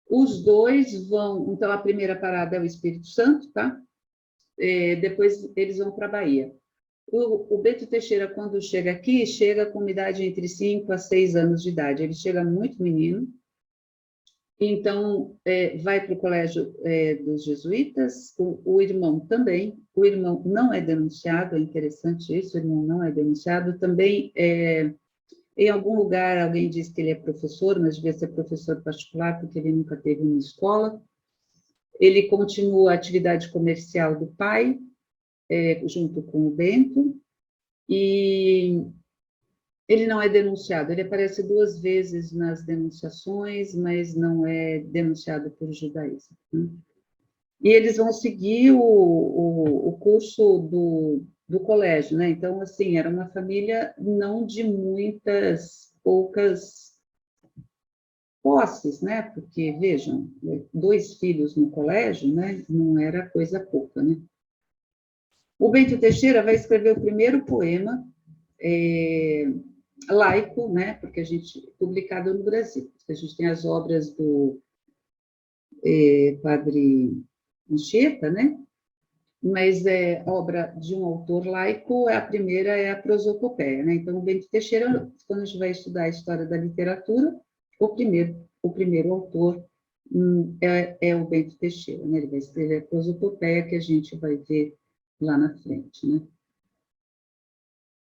Os dois vão, então a primeira parada é o Espírito Santo, tá? Depois eles vão para a Bahia. O Bento Teixeira, quando chega aqui, chega com uma idade entre 5 a 6 anos de idade. Ele chega muito menino, então vai para o colégio dos jesuítas, o irmão também. O irmão não é denunciado, é interessante isso, o irmão não é denunciado. Também, em algum lugar, alguém diz que ele é professor, mas devia ser professor particular, porque ele nunca teve uma escola. Ele continua a atividade comercial do pai, junto com o Bento, e ele não é denunciado. Ele aparece 2 vezes nas denunciações, mas não é denunciado por judaísmo, né? E eles vão seguir o curso do colégio, né? Então, assim, era uma família não de poucas posses, né? Porque, vejam, 2 filhos no colégio, né? Não era coisa pouca, né? O Bento Teixeira vai escrever o primeiro poema laico, né? Porque a gente publicado no Brasil. A gente tem as obras do Padre Anchieta, né? Mas obra de um autor laico, a primeira é a prosopopeia, né? Então, o Bento Teixeira, quando a gente vai estudar a história da literatura, o primeiro autor é o Bento Teixeira, né? Ele vai escrever a prosopopeia, que a gente vai ver lá na frente, né?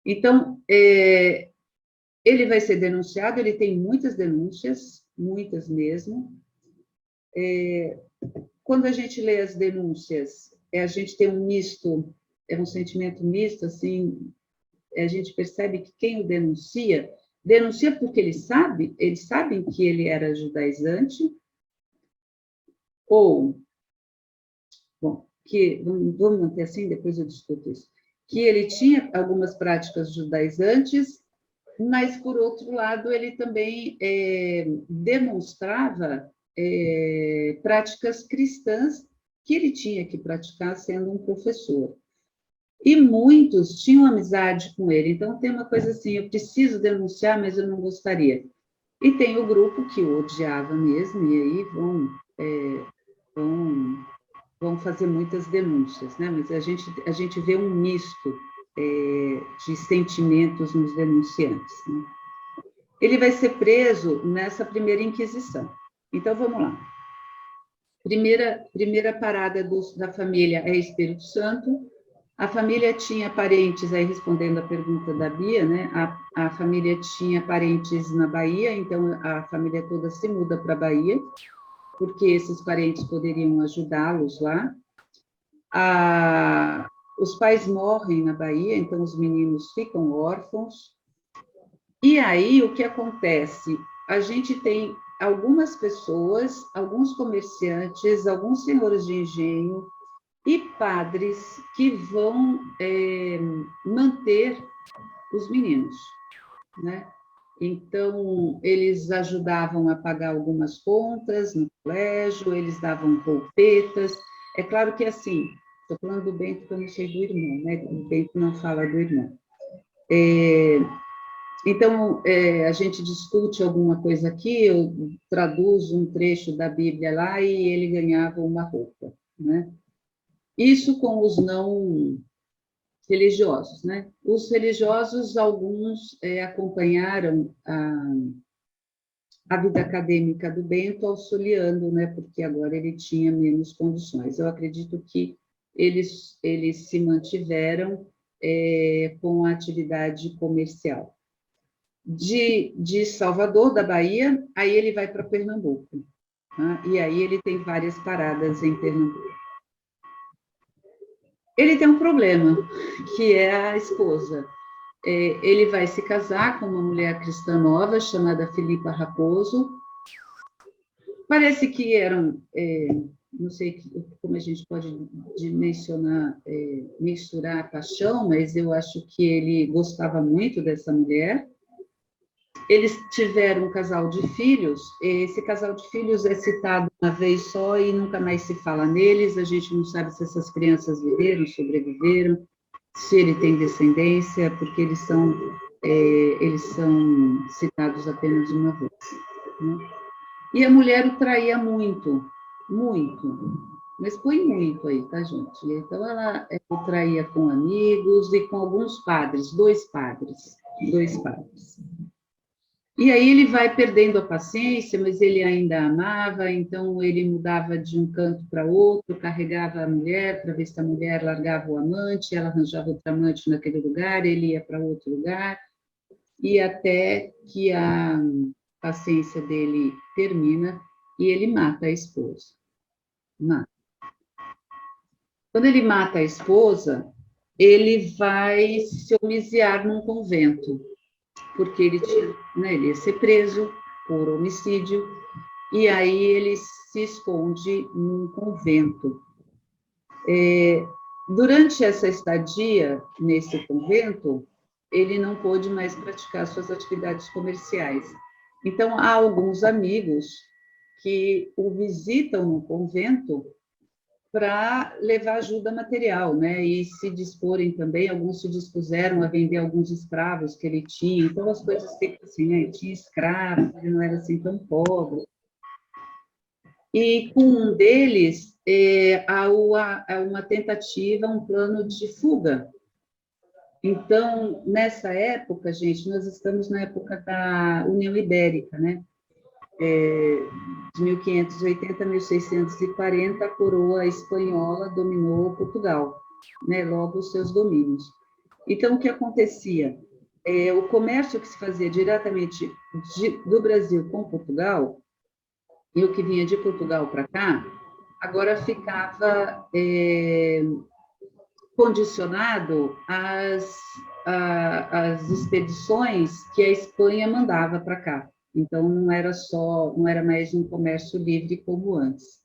Então, ele vai ser denunciado, ele tem muitas denúncias, muitas mesmo. Quando a gente lê as denúncias, a gente tem um misto, um sentimento misto, assim, a gente percebe que quem o denuncia porque eles sabem que ele era judaizante, ou, bom, vamos manter assim, depois eu discuto isso, que ele tinha algumas práticas judaizantes, mas, por outro lado, ele também demonstrava práticas cristãs que ele tinha que praticar sendo um professor. E muitos tinham amizade com ele. Então, tem uma coisa assim, eu preciso denunciar, mas eu não gostaria. E tem o grupo que o odiava mesmo, e aí vão fazer muitas denúncias, né? Mas a gente vê um misto de sentimentos nos denunciantes, né? Ele vai ser preso nessa primeira Inquisição. Então, vamos lá. Primeira parada da família é Espírito Santo. A família tinha parentes, aí respondendo a pergunta da Bia, né? A família tinha parentes na Bahia, então a família toda se muda para a Bahia, porque esses parentes poderiam ajudá-los lá. Os pais morrem na Bahia, então os meninos ficam órfãos. E aí, o que acontece? A gente tem algumas pessoas, alguns comerciantes, alguns senhores de engenho e padres que vão manter os meninos, né? Então, eles ajudavam a pagar algumas contas no colégio, eles davam roupetas. É claro que, assim, estou falando do Bento, que eu não sei do irmão, né? O Bento não fala do irmão. Então, a gente discute alguma coisa aqui, eu traduzo um trecho da Bíblia lá e ele ganhava uma roupa, né? Isso com os não religiosos, né? Os religiosos, alguns acompanharam a vida acadêmica do Bento, auxiliando, né? Porque agora ele tinha menos condições. Eu acredito que eles se mantiveram com a atividade comercial. De Salvador, da Bahia, aí ele vai para Pernambuco, tá? E aí ele tem várias paradas em Pernambuco. Ele tem um problema, que é a esposa. Ele vai se casar com uma mulher cristã nova, chamada Filipa Raposo. Parece que eram não sei como a gente pode mencionar, mensurar a paixão, mas eu acho que ele gostava muito dessa mulher. Eles tiveram um casal de filhos, esse casal de filhos é citado uma vez só e nunca mais se fala neles, a gente não sabe se essas crianças viveram, sobreviveram, se ele tem descendência, porque eles são citados apenas uma vez, né? E a mulher o traía muito, muito, mas põe muito aí, tá, gente? Então, ela o traía com amigos e com alguns padres, dois padres. E aí ele vai perdendo a paciência, mas ele ainda amava, então ele mudava de um canto para outro, carregava a mulher para ver se a mulher largava o amante, ela arranjava outro amante naquele lugar, ele ia para outro lugar, e até que a paciência dele termina e ele mata a esposa. Mata. Quando ele mata a esposa, ele vai se homiciar num convento, porque ele ia ser preso por homicídio, e aí ele se esconde num convento. Durante essa estadia nesse convento, ele não pôde mais praticar suas atividades comerciais. Então, há alguns amigos que o visitam no convento para levar ajuda material, né? E se disporem também, alguns se dispuseram a vender alguns escravos que ele tinha. Então, as coisas ficam assim, né? Ele tinha escravos, ele não era assim tão pobre. E com um deles, há uma tentativa, um plano de fuga. Então, nessa época, gente, nós estamos na época da União Ibérica, né? De 1580 a 1640, a coroa espanhola dominou Portugal, né? Logo os seus domínios. Então, o que acontecia? O comércio que se fazia diretamente do Brasil com Portugal, e o que vinha de Portugal para cá, agora ficava condicionado às expedições que a Espanha mandava para cá. Então, não era mais um comércio livre como antes.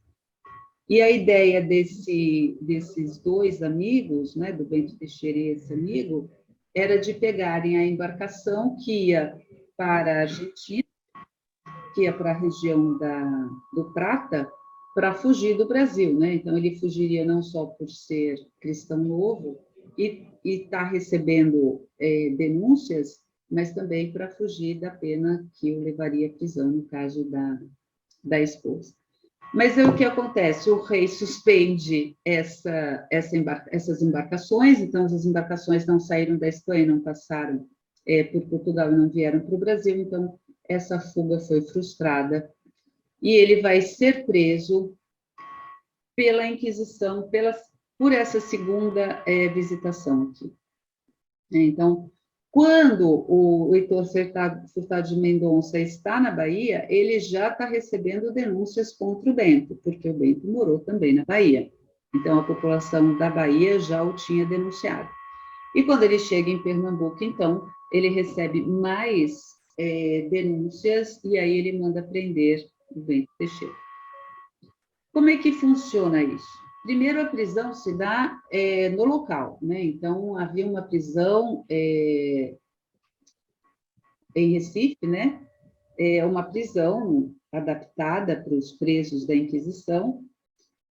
E a ideia desses dois amigos, né, do Bento Teixeira e esse amigo, era de pegarem a embarcação que ia para a Argentina, que ia para a região do Prata, para fugir do Brasil, né? Então, ele fugiria não só por ser cristão novo e estar recebendo denúncias, mas também para fugir da pena que o levaria à prisão, no caso da esposa. Mas o que acontece? O rei suspende essas embarcações, então as embarcações não saíram da Espanha, não passaram por Portugal e não vieram para o Brasil, então essa fuga foi frustrada e ele vai ser preso pela Inquisição, por essa segunda visitação aqui. Então, quando o Heitor Furtado de Mendonça está na Bahia, ele já está recebendo denúncias contra o Bento, porque o Bento morou também na Bahia. Então, a população da Bahia já o tinha denunciado. E quando ele chega em Pernambuco, então, ele recebe mais denúncias e aí ele manda prender o Bento Teixeira. Como é que funciona isso? Primeiro, a prisão se dá no local, né? Então, havia uma prisão em Recife, né? Uma prisão adaptada para os presos da Inquisição.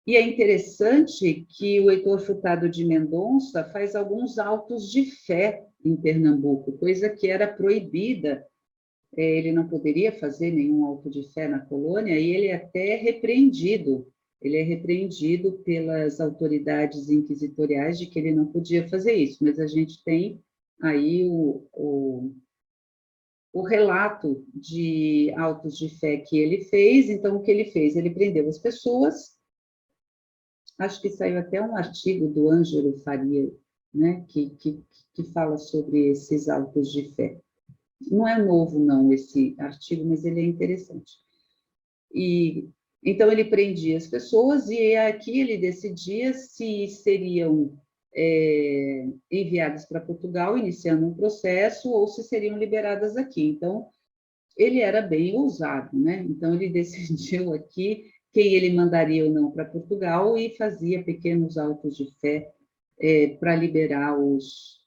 E é interessante que o Heitor Furtado de Mendonça faz alguns autos de fé em Pernambuco, coisa que era proibida. Ele não poderia fazer nenhum auto de fé na colônia e ele é até repreendido. Ele é repreendido pelas autoridades inquisitoriais de que ele não podia fazer isso, mas a gente tem aí o relato de autos de fé que ele fez. Então, o que ele fez? Ele prendeu as pessoas, acho que saiu até um artigo do Ângelo Faria, né, que fala sobre esses autos de fé. Não é novo, não, esse artigo, mas ele é interessante. E então, ele prendia as pessoas e aqui ele decidia se seriam enviadas para Portugal, iniciando um processo, ou se seriam liberadas aqui. Então, ele era bem ousado, né? Então, ele decidiu aqui quem ele mandaria ou não para Portugal, e fazia pequenos autos de fé para liberar os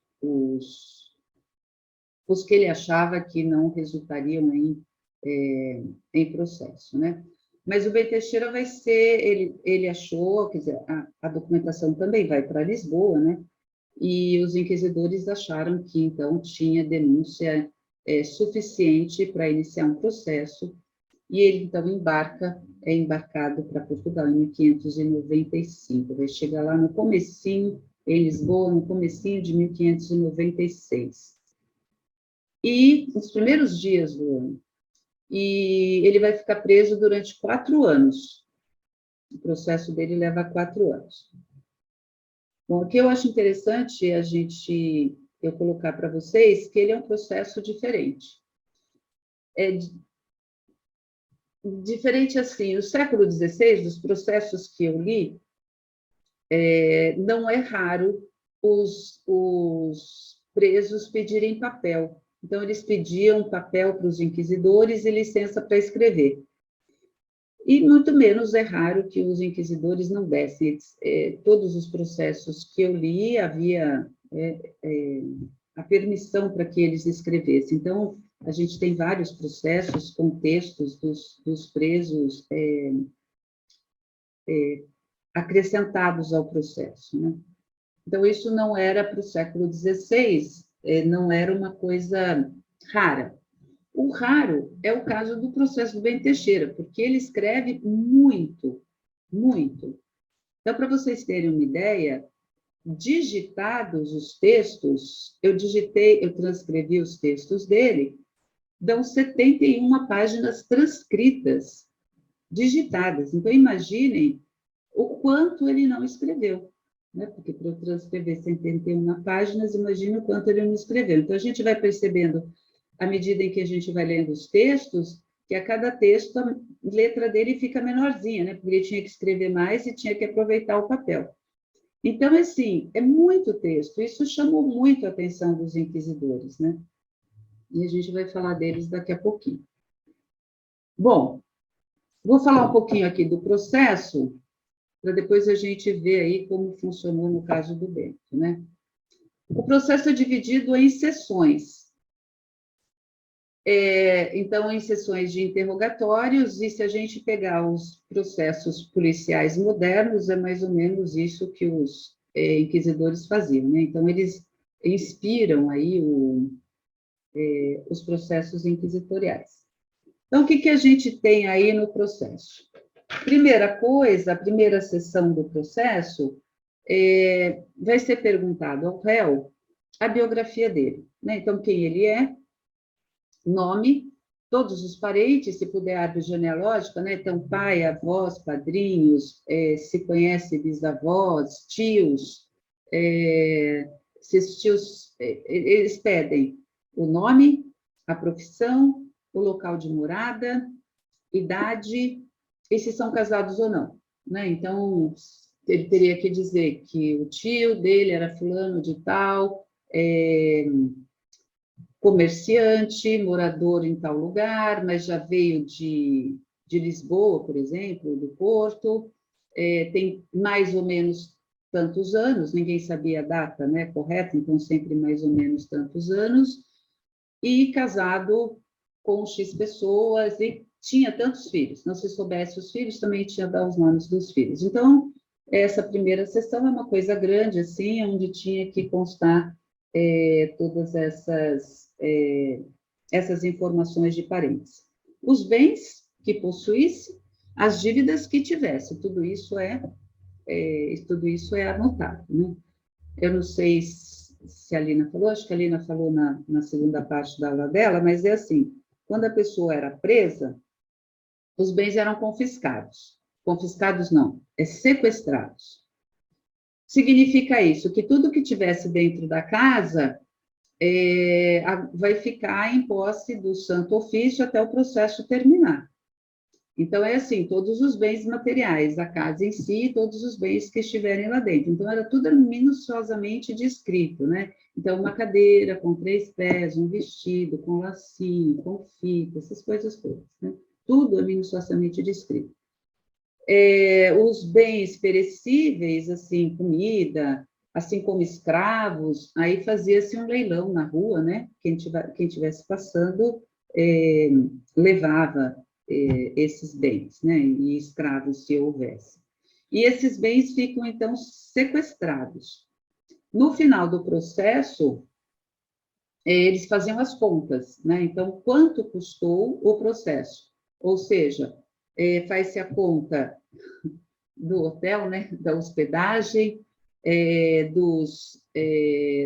que ele achava que não resultariam em processo, né? Mas o Bem Teixeira vai ser, ele achou, quer dizer, a documentação também vai para Lisboa, né? E os inquisidores acharam que, então, tinha denúncia suficiente para iniciar um processo, e ele, então, é embarcado para Portugal em 1595, vai chegar lá no comecinho, em Lisboa, no comecinho de 1596. E nos primeiros dias do ano. E ele vai ficar preso durante 4 anos. O processo dele leva 4 anos. Bom, o que eu acho interessante eu colocar para vocês que ele é um processo diferente. É diferente assim, no século XVI, dos processos que eu li, não é raro os presos pedirem papel. Então, eles pediam papel para os inquisidores e licença para escrever. E muito menos é raro que os inquisidores não dessem. Todos os processos que eu li, havia a permissão para que eles escrevessem. Então, a gente tem vários processos com textos dos presos acrescentados ao processo, né? Então, isso não era para o século XVI, não era uma coisa rara. O raro é o caso do processo do Bem Teixeira, porque ele escreve muito, muito. Então, para vocês terem uma ideia, digitados os textos, eu transcrevi os textos dele, dão 71 páginas transcritas, digitadas. Então, imaginem o quanto ele não escreveu, né? Porque para eu transcrever 71 páginas, imagine o quanto ele não escreveu. Então, a gente vai percebendo, à medida em que a gente vai lendo os textos, que a cada texto a letra dele fica menorzinha, né? Porque ele tinha que escrever mais e tinha que aproveitar o papel. Então, assim, é muito texto. Isso chamou muito a atenção dos inquisidores, né? E a gente vai falar deles daqui a pouquinho. Bom, vou falar um pouquinho aqui do processo, para depois a gente ver aí como funcionou no caso do Bento, né? O processo é dividido em sessões. Então, em sessões de interrogatórios, e se a gente pegar os processos policiais modernos, é mais ou menos isso que os inquisidores faziam, né? Então, eles inspiram aí os processos inquisitoriais. Então, o que a gente tem aí no processo? Primeira coisa, a primeira sessão do processo, vai ser perguntado ao réu a biografia dele, né? Então, quem ele é, nome, todos os parentes, se puder, árvore genealógica, né? Então, pai, avós, padrinhos, se conhece bisavós, tios, se os tios, eles pedem o nome, a profissão, o local de morada, idade, e se são casados ou não, né? Então, ele teria que dizer que o tio dele era fulano de tal, comerciante, morador em tal lugar, mas já veio de Lisboa, por exemplo, do Porto, tem mais ou menos tantos anos, ninguém sabia a data, né, correta, então sempre mais ou menos tantos anos, e casado com X pessoas, e tinha tantos filhos. Não se soubesse os filhos, também tinha que dar os nomes dos filhos. Então, essa primeira sessão é uma coisa grande, assim, onde tinha que constar todas essas informações de parentes. Os bens que possuísse, as dívidas que tivesse, tudo isso é anotado, né? Eu não sei se a Lina falou, acho que a Lina falou na segunda parte da aula dela, mas é assim, quando a pessoa era presa, os bens eram confiscados. Confiscados não, sequestrados. Significa isso, que tudo que tivesse dentro da casa vai ficar em posse do Santo Ofício até o processo terminar. Então, é assim, todos os bens materiais, a casa em si, todos os bens que estiverem lá dentro. Então, era tudo minuciosamente descrito, né? Então, uma cadeira com 3 pés, um vestido com lacinho, com fita, essas coisas todas, né? Tudo é minuciosamente descrito. Os bens perecíveis, assim, comida, assim como escravos, aí fazia-se um leilão na rua, né? Quem tivesse passando levava esses bens, né? E escravos, se houvesse. E esses bens ficam, então, sequestrados. No final do processo, eles faziam as contas, né? Então, quanto custou o processo? Ou seja, faz-se a conta do hotel, né? Da hospedagem,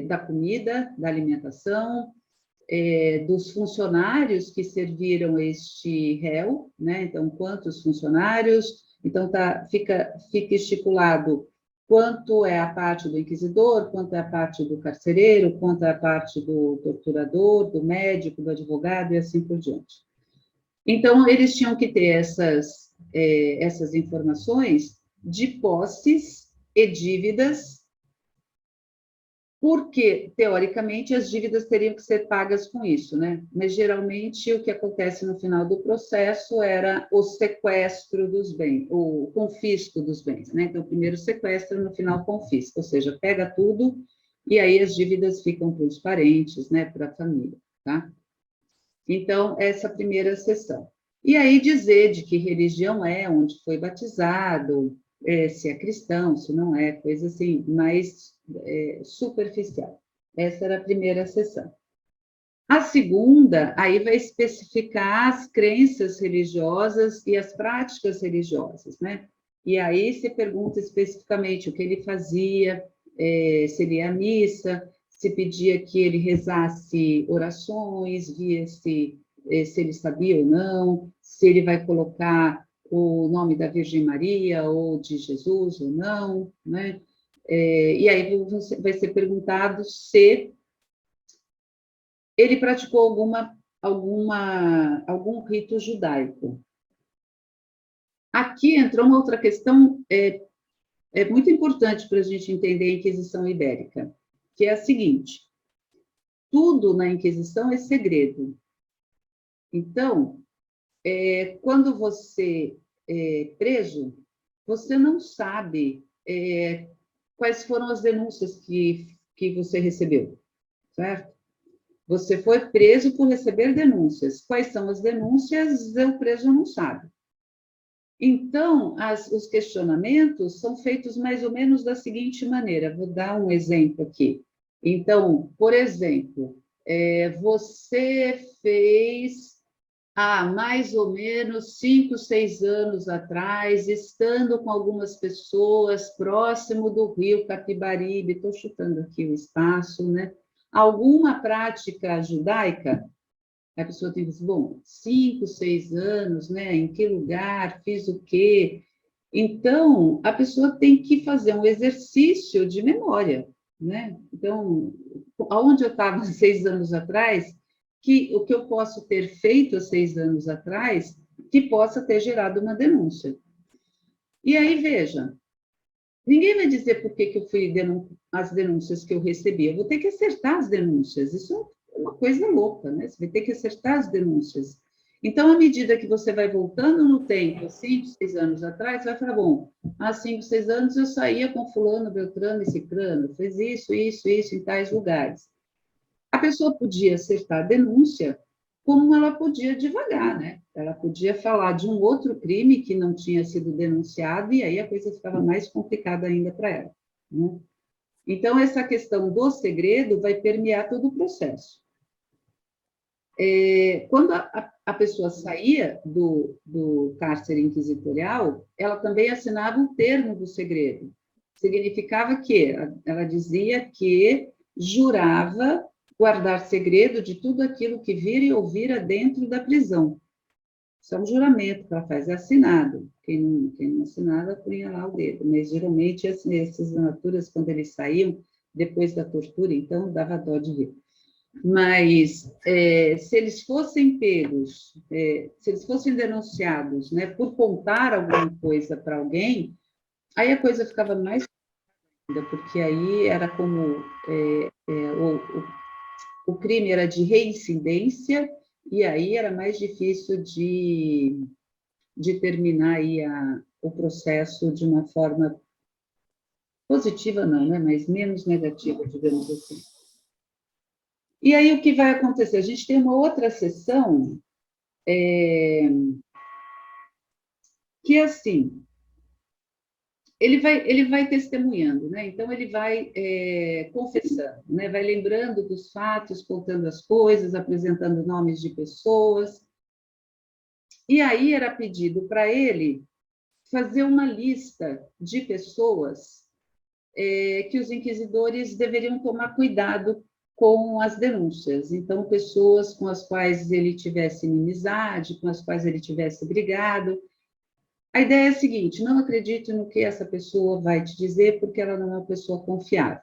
da comida, da alimentação, dos funcionários que serviram este réu, né? Então, quantos funcionários? Então, fica estipulado quanto é a parte do inquisidor, quanto é a parte do carcereiro, quanto é a parte do torturador, do médico, do advogado e assim por diante. Então, eles tinham que ter essas informações de posses e dívidas, porque, teoricamente, as dívidas teriam que ser pagas com isso, né? Mas, geralmente, o que acontece no final do processo era o sequestro dos bens, o confisco dos bens, né? Então, primeiro sequestra, no final confisca, ou seja, pega tudo e aí as dívidas ficam para os parentes, né? Para a família, tá? Então, essa primeira sessão. E aí dizer de que religião é, onde foi batizado, se é cristão, se não é, coisa assim, mais superficial. Essa era a primeira sessão. A segunda, aí vai especificar as crenças religiosas e as práticas religiosas, né? E aí se pergunta especificamente o que ele fazia, se ele ia à missa, se pedia que ele rezasse orações, via se ele sabia ou não, se ele vai colocar o nome da Virgem Maria ou de Jesus ou não, né? E aí vai ser perguntado se ele praticou algum rito judaico. Aqui entra uma outra questão muito importante para a gente entender a Inquisição Ibérica, que é a seguinte: tudo na Inquisição é segredo. Então, quando você é preso, você não sabe quais foram as denúncias que você recebeu, certo? Você foi preso por receber denúncias. Quais são as denúncias? O preso não sabe. Então, os questionamentos são feitos mais ou menos da seguinte maneira. Vou dar um exemplo aqui. Então, por exemplo, você fez há mais ou menos 5, 6 anos atrás, estando com algumas pessoas próximo do rio Capibaribe, estou chutando aqui o espaço, né? Alguma prática judaica? A pessoa tem que dizer, bom, 5, 6 anos, né? Em que lugar, fiz o quê? Então, a pessoa tem que fazer um exercício de memória, né? Então, aonde eu estava 6 anos atrás, o que eu posso ter feito há 6 anos atrás, que possa ter gerado uma denúncia. E aí, veja, ninguém vai dizer por que eu fui as denúncias que eu recebi. Eu vou ter que acertar as denúncias. Isso é uma coisa louca, né? Você vai ter que acertar as denúncias. Então, à medida que você vai voltando no tempo, 5, 6 anos atrás, você vai falar, bom, há 5, 6 anos eu saía com fulano, Beltrano e Cicrano, fez isso em tais lugares. A pessoa podia acertar a denúncia, como ela podia divagar, né? Ela podia falar de um outro crime que não tinha sido denunciado, e aí a coisa ficava mais complicada ainda para ela, né? Então, essa questão do segredo vai permear todo o processo. Quando a pessoa saía do cárcere inquisitorial, ela também assinava um termo do segredo. Significava que ela dizia que jurava guardar segredo de tudo aquilo que vira e ouvira dentro da prisão. Isso é um juramento que ela faz, é assinado. Quem não assinava, punha lá o dedo. Mas, geralmente, essas naturas, quando eles saíam, depois da tortura, então, dava dó de ver. Mas, se eles fossem pegos, se eles fossem denunciados, né, por contar alguma coisa para alguém, aí a coisa ficava mais complicada, porque aí era como o crime era de reincidência, e aí era mais difícil de terminar aí o processo de uma forma positiva, não, né? Mas menos negativa, digamos assim. E aí, o que vai acontecer? A gente tem uma outra sessão, que é assim, ele vai testemunhando, né? Então, ele vai confessando, né? Vai lembrando dos fatos, contando as coisas, apresentando nomes de pessoas. E aí era pedido para ele fazer uma lista de pessoas que os inquisidores deveriam tomar cuidado com as denúncias. Então, pessoas com as quais ele tivesse inimizade, com as quais ele tivesse brigado. A ideia é a seguinte: não acredite no que essa pessoa vai te dizer, porque ela não é uma pessoa confiável.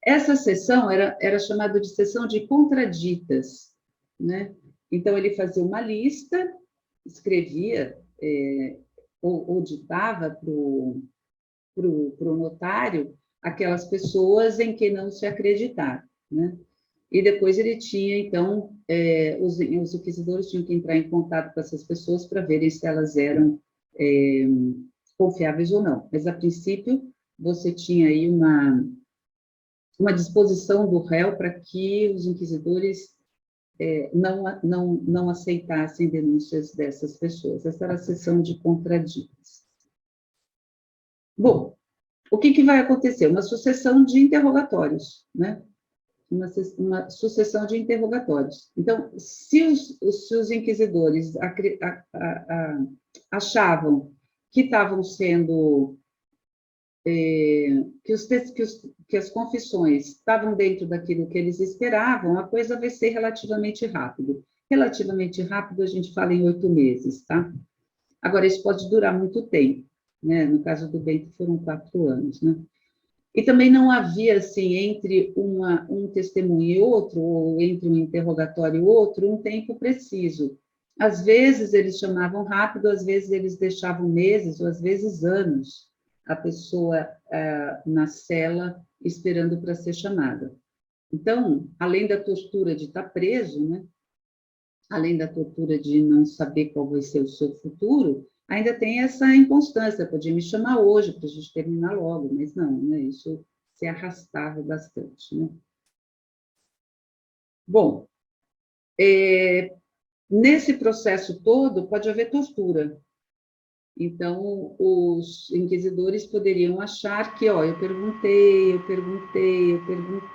Essa sessão era chamada de sessão de contraditas, né? Então, ele fazia uma lista, escrevia ou ditava para o notário aquelas pessoas em que não se acreditava, né? E depois ele tinha, então, os inquisidores tinham que entrar em contato com essas pessoas para verem se elas eram confiáveis ou não. Mas, a princípio, você tinha aí uma disposição do réu para que os inquisidores não aceitassem denúncias dessas pessoas. Essa era a sessão de contraditas. Bom, o que vai acontecer? Uma sucessão de interrogatórios, né? Uma sucessão de interrogatórios. Então, se os inquisidores achavam que estavam sendo que as confissões estavam dentro daquilo que eles esperavam, a coisa vai ser relativamente rápido. Relativamente rápido, a gente fala em 8 meses, tá? Agora, isso pode durar muito tempo, né? No caso do Bento, foram 4 anos, né? E também não havia, assim, entre um testemunho e outro, ou entre um interrogatório e outro, um tempo preciso. Às vezes, eles chamavam rápido, às vezes, eles deixavam meses, ou às vezes anos, a pessoa na cela esperando para ser chamada. Então, além da tortura de estar preso, né? Além da tortura de não saber qual vai ser o seu futuro, ainda tem essa inconstância. Podia me chamar hoje para a gente terminar logo, mas não, né? Isso se arrastava bastante, né? Bom, nesse processo todo pode haver tortura. Então, os inquisidores poderiam achar que, ó, eu perguntei,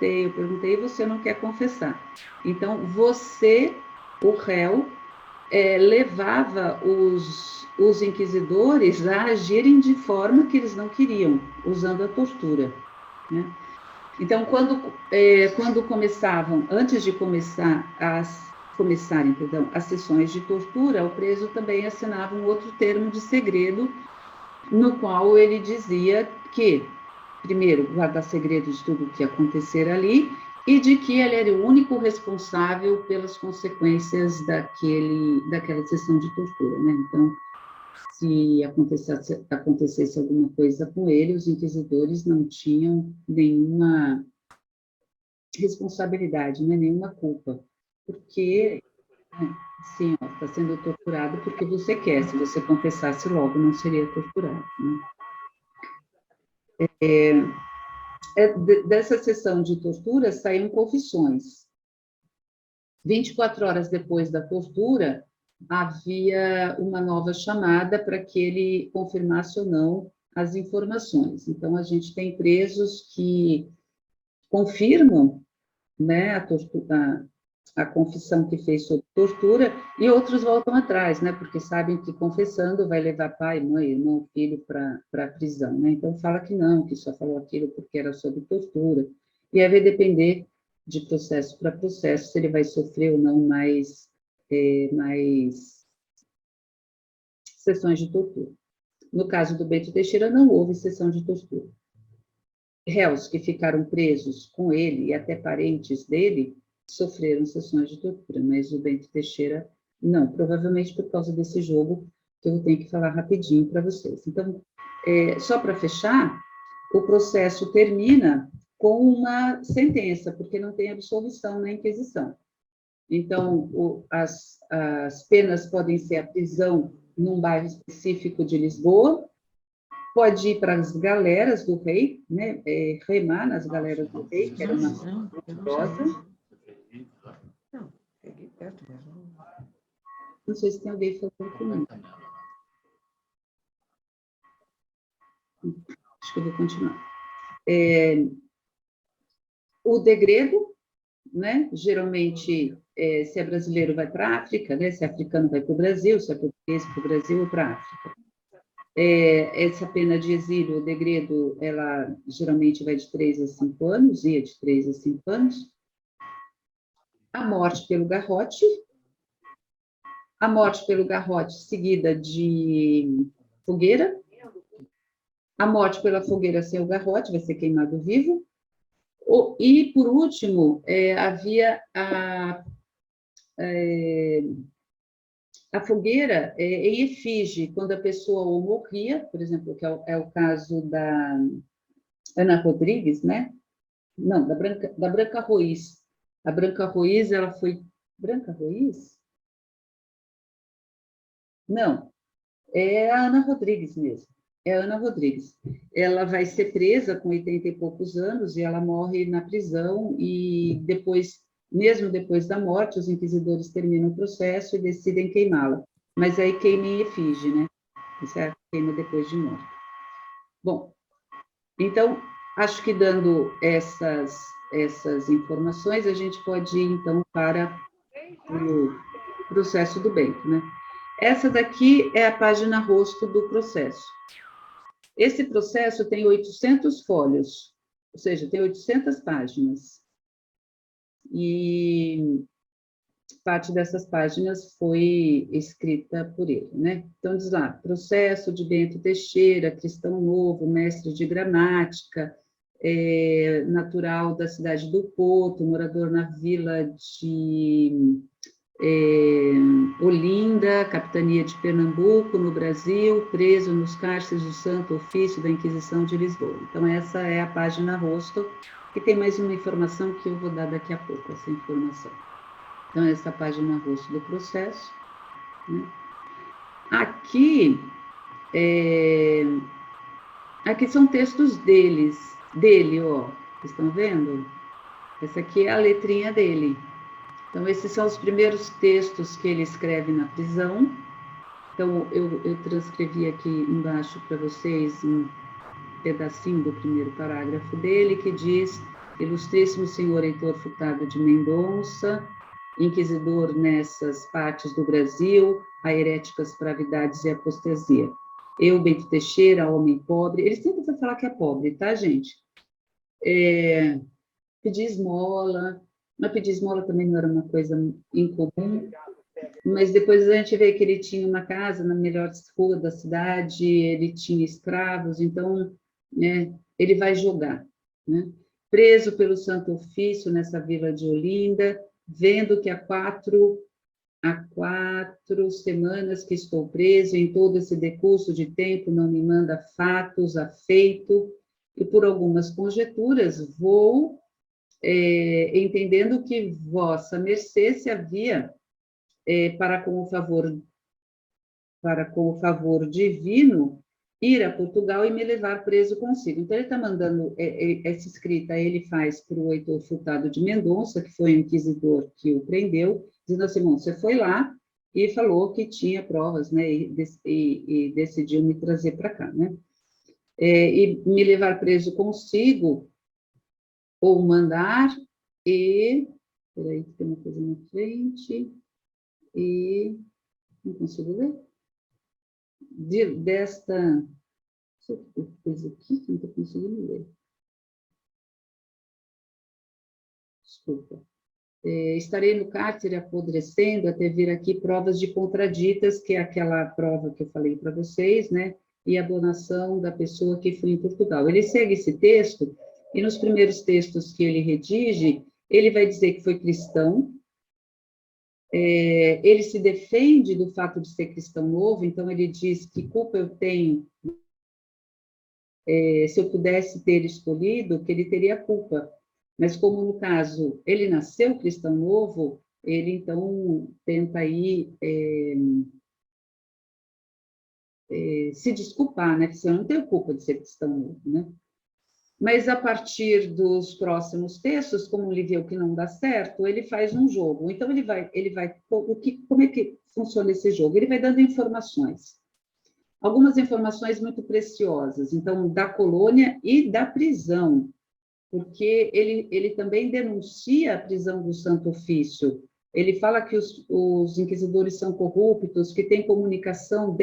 e você não quer confessar. Então, você, o réu, levava os inquisidores a agirem de forma que eles não queriam, usando a tortura, né? Então, quando começavam, antes de começarem, as sessões de tortura, o preso também assinava um outro termo de segredo, no qual ele dizia que, primeiro, guardar segredo de tudo o que acontecer ali, e de que ele era o único responsável pelas consequências daquela sessão de tortura, né? Então, se acontecesse alguma coisa com ele, os inquisidores não tinham nenhuma responsabilidade, né? Nenhuma culpa, porque, sim, está sendo torturado porque você quer, se você confessasse logo, não seria torturado, né? Dessa sessão de tortura saíam confissões. 24 horas depois da tortura, havia uma nova chamada para que ele confirmasse ou não as informações. Então, a gente tem presos que confirmam, né, a confissão que fez sobre tortura, e outros voltam atrás, né, porque sabem que confessando vai levar pai, mãe, irmão, filho para a prisão, né? Então, fala que não, que só falou aquilo porque era sobre tortura. E aí vai depender de processo para processo, se ele vai sofrer ou não mais sessões de tortura. No caso do Bento Teixeira, não houve sessão de tortura. Réus que ficaram presos com ele e até parentes dele sofreram sessões de tortura, mas o Bento Teixeira não, provavelmente por causa desse jogo que eu tenho que falar rapidinho para vocês. Então, só para fechar, o processo termina com uma sentença, porque não tem absolvição na Inquisição. Então, as penas podem ser a prisão num bairro específico de Lisboa, pode ir para as galeras do rei, né? Remar nas galeras do rei, que era uma rosa. Não, peguei perto mesmo. Não sei se tem alguém falando comigo. Acho que eu vou continuar. O degredo, né? Geralmente, se é brasileiro, vai para a África, né? Se é africano, vai para o Brasil, se é português, para o Brasil ou para a África. Essa pena de exílio, o degredo, ela geralmente vai de 3 a 5 anos, ia de 3 a 5 anos. A morte pelo garrote, seguida de fogueira. A morte pela fogueira sem o garrote, vai ser queimado vivo. E, por último, havia a fogueira em efígie, quando a pessoa ou morria, por exemplo, que é o caso da Ana Rodrigues, né? Não, da Branca Ruiz. A Branca Ruiz, ela foi... Branca Ruiz? Não, é a Ana Rodrigues mesmo. É a Ana Rodrigues. Ela vai ser presa com 80 e poucos anos e ela morre na prisão e depois, mesmo depois da morte, os inquisidores terminam o processo e decidem queimá-la. Mas aí queima em efígie, né? Certo? Queima depois de morte. Bom, então, acho que dando essas informações, a gente pode ir, então, para o processo do Bento, né? Essa daqui é a página rosto do processo. Esse processo tem 800 fólios, ou seja, tem 800 páginas. E parte dessas páginas foi escrita por ele, né? Então, diz lá, processo de Bento Teixeira, cristão novo, mestre de gramática, natural da cidade do Porto, morador na vila de Olinda, capitania de Pernambuco, no Brasil, preso nos cárceres do Santo Ofício da Inquisição de Lisboa. Então, essa é a página rosto, que tem mais uma informação que eu vou dar daqui a pouco, essa informação. Então, essa página rosto do processo. Né? Aqui são textos dele, ó. Vocês estão vendo? Essa aqui é a letrinha dele. Então, esses são os primeiros textos que ele escreve na prisão. Então, eu transcrevi aqui embaixo para vocês um pedacinho do primeiro parágrafo dele, que diz: Ilustríssimo senhor Heitor Furtado de Mendonça, inquisidor nessas partes do Brasil, a heréticas, pravidades e apostasia. Eu, Bento Teixeira, homem pobre, ele sempre vai falar que é pobre, tá, gente? Pedir esmola, mas pedir esmola também não era uma coisa incomum, mas depois a gente vê que ele tinha uma casa na melhor rua da cidade, ele tinha escravos, então, né, ele vai jogar, né? Preso pelo Santo Ofício nessa vila de Olinda, vendo que há quatro semanas que estou preso, em todo esse decurso de tempo não me manda fatos, afeito, e por algumas conjecturas vou entendendo que vossa mercê se havia para com o favor divino, ir a Portugal e me levar preso consigo. Então, ele está mandando, essa escrita ele faz para o Heitor Furtado de Mendonça, que foi o inquisidor que o prendeu, dizendo assim, bom, você foi lá e falou que tinha provas, né, e decidiu me trazer para cá, né? E me levar preso consigo, ou mandar, peraí, tem uma coisa na frente, não consigo ler, desta coisa aqui, que não estou conseguindo ler. Desculpa. Estarei no cárcere apodrecendo até vir aqui provas de contraditas, que é aquela prova que eu falei para vocês, né? E a abonação da pessoa que foi em Portugal. Ele segue esse texto, e nos primeiros textos que ele redige, ele vai dizer que foi cristão, ele se defende do fato de ser cristão novo, então ele diz que culpa eu tenho, se eu pudesse ter escolhido, que ele teria culpa. Mas como no caso ele nasceu cristão novo, ele então tenta aí se desculpar, né? Porque eu não tenho culpa de ser cristão novo, né? Mas a partir dos próximos textos, como ele vê o que não dá certo, ele faz um jogo. Então como é que funciona esse jogo? Ele vai dando informações, algumas informações muito preciosas, então da colônia e da prisão, porque ele também denuncia a prisão do Santo Ofício. Ele fala que os inquisidores são corruptos, que tem comunicação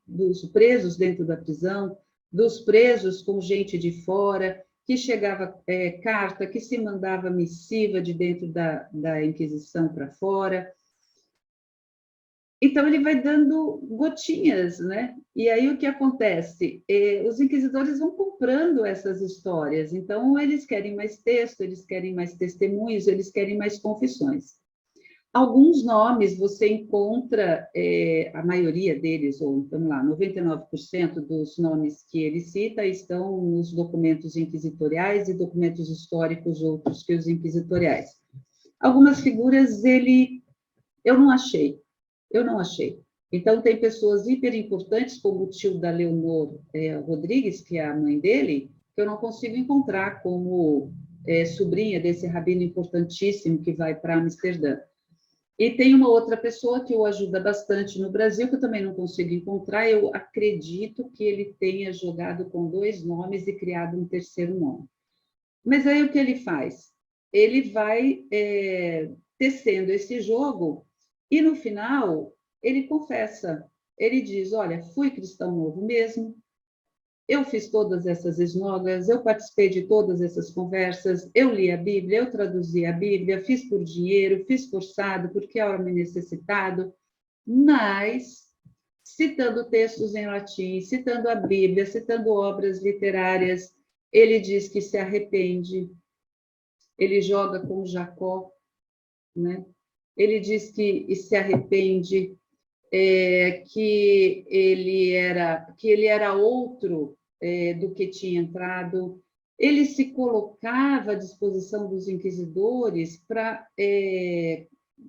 dos presos dentro da prisão, dos presos com gente de fora, que chegava carta, que se mandava missiva de dentro da Inquisição para fora. Então, ele vai dando gotinhas, né? E aí, o que acontece? Os inquisidores vão comprando essas histórias. Então, eles querem mais texto, eles querem mais testemunhos, eles querem mais confissões. Alguns nomes você encontra, a maioria deles, ou, vamos lá, 99% dos nomes que ele cita estão nos documentos inquisitoriais e documentos históricos outros que os inquisitoriais. Algumas figuras eu não achei. Então, tem pessoas hiper importantes, como o tio da Leonor Rodrigues, que é a mãe dele, que eu não consigo encontrar como sobrinha desse rabino importantíssimo que vai para Amsterdã. E tem uma outra pessoa que o ajuda bastante no Brasil, que eu também não consigo encontrar. Eu acredito que ele tenha jogado com 2 nomes e criado um terceiro nome. Mas aí o que ele faz? Ele vai tecendo esse jogo e, no final, ele confessa. Ele diz, olha, fui cristão novo mesmo, eu fiz todas essas esmogas, eu participei de todas essas conversas, eu li a Bíblia, eu traduzi a Bíblia, fiz por dinheiro, fiz forçado, porque era me necessitado, mas, citando textos em latim, citando a Bíblia, citando obras literárias, ele diz que se arrepende, ele joga com Jacó, né? Ele diz que se arrepende, que ele era outro do que tinha entrado. Ele se colocava à disposição dos inquisidores para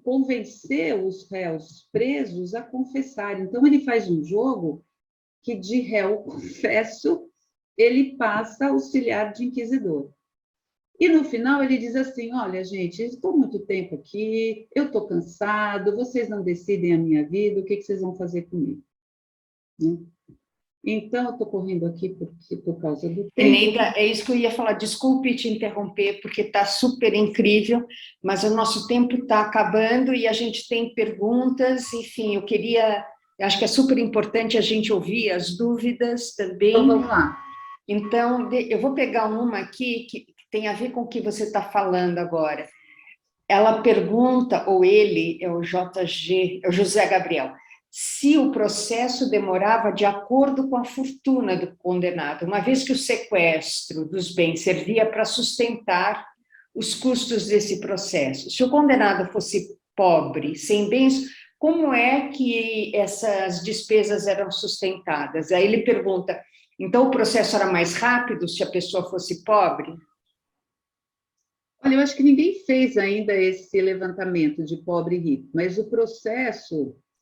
convencer os réus presos a confessar. Então, ele faz um jogo que, de réu confesso, ele passa a auxiliar de inquisidor. E, no final, ele diz assim, olha, gente, estou muito tempo aqui, eu estou cansado, vocês não decidem a minha vida, o que vocês vão fazer comigo? Né? Então, eu estou correndo aqui por causa do tempo. Eneida, é isso que eu ia falar, desculpe te interromper, porque está super incrível, mas o nosso tempo está acabando e a gente tem perguntas, enfim, eu acho que é super importante a gente ouvir as dúvidas também. Então, vamos lá. Então, eu vou pegar uma aqui que tem a ver com o que você está falando agora. Ela pergunta, ou ele, é o JG, é o José Gabriel, se o processo demorava de acordo com a fortuna do condenado, uma vez que o sequestro dos bens servia para sustentar os custos desse processo. Se o condenado fosse pobre, sem bens, como é que essas despesas eram sustentadas? Aí ele pergunta, então o processo era mais rápido se a pessoa fosse pobre? Olha, eu acho que ninguém fez ainda esse levantamento de pobre e rico, mas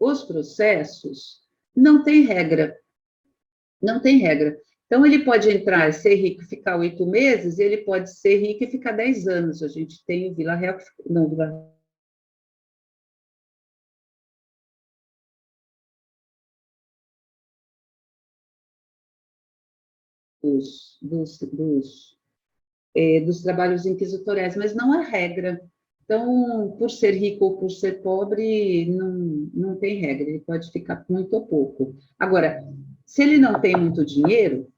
os processos não têm regra. Não tem regra. Então, ele pode entrar, ser rico e ficar 8 meses, e ele pode ser rico e ficar 10 anos. A gente tem o Vila Real, não, Vila dos trabalhos inquisitoriais, mas não é regra. Então, por ser rico ou por ser pobre, não tem regra, ele pode ficar muito ou pouco. Agora, se ele não tem muito dinheiro,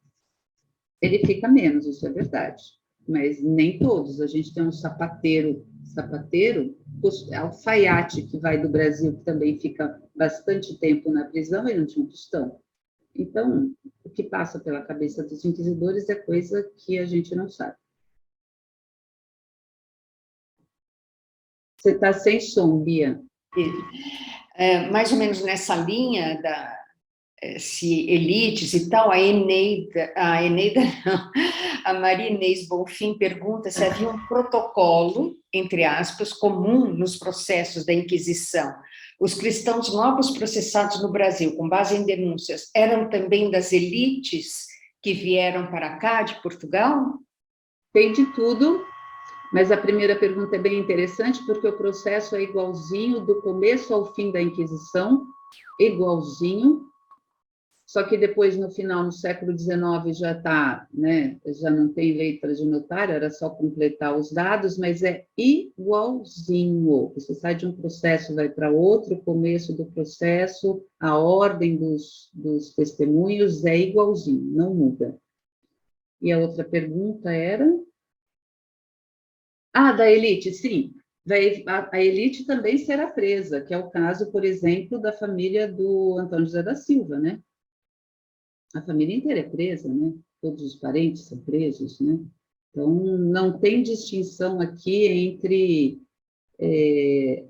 ele fica menos, isso é verdade. Mas nem todos. A gente tem um sapateiro, alfaiate que vai do Brasil, que também fica bastante tempo na prisão, ele não tinha um tostão. Então, o que passa pela cabeça dos inquisidores é coisa que a gente não sabe. Você está sem som, Bia. Mais ou menos nessa linha se elites e tal, a Eneida não, a Maria Inês Bonfim pergunta se havia um protocolo, entre aspas, comum nos processos da Inquisição, Os cristãos novos processados no Brasil, com base em denúncias, eram também das elites que vieram para cá, de Portugal? Tem de tudo, mas a primeira pergunta é bem interessante, porque o processo é igualzinho do começo ao fim da Inquisição, igualzinho, só que depois, no final, no século XIX, já está, né, já não tem letra de notário, era só completar os dados, mas é igualzinho. Você sai de um processo, vai para outro, o começo do processo, a ordem dos testemunhos é igualzinho, não muda. E a outra pergunta era? Ah, da elite, sim. A elite também será presa, que é o caso, por exemplo, da família do Antônio José da Silva, né? A família inteira é presa, né? Todos os parentes são presos, né? Então, não tem distinção aqui entre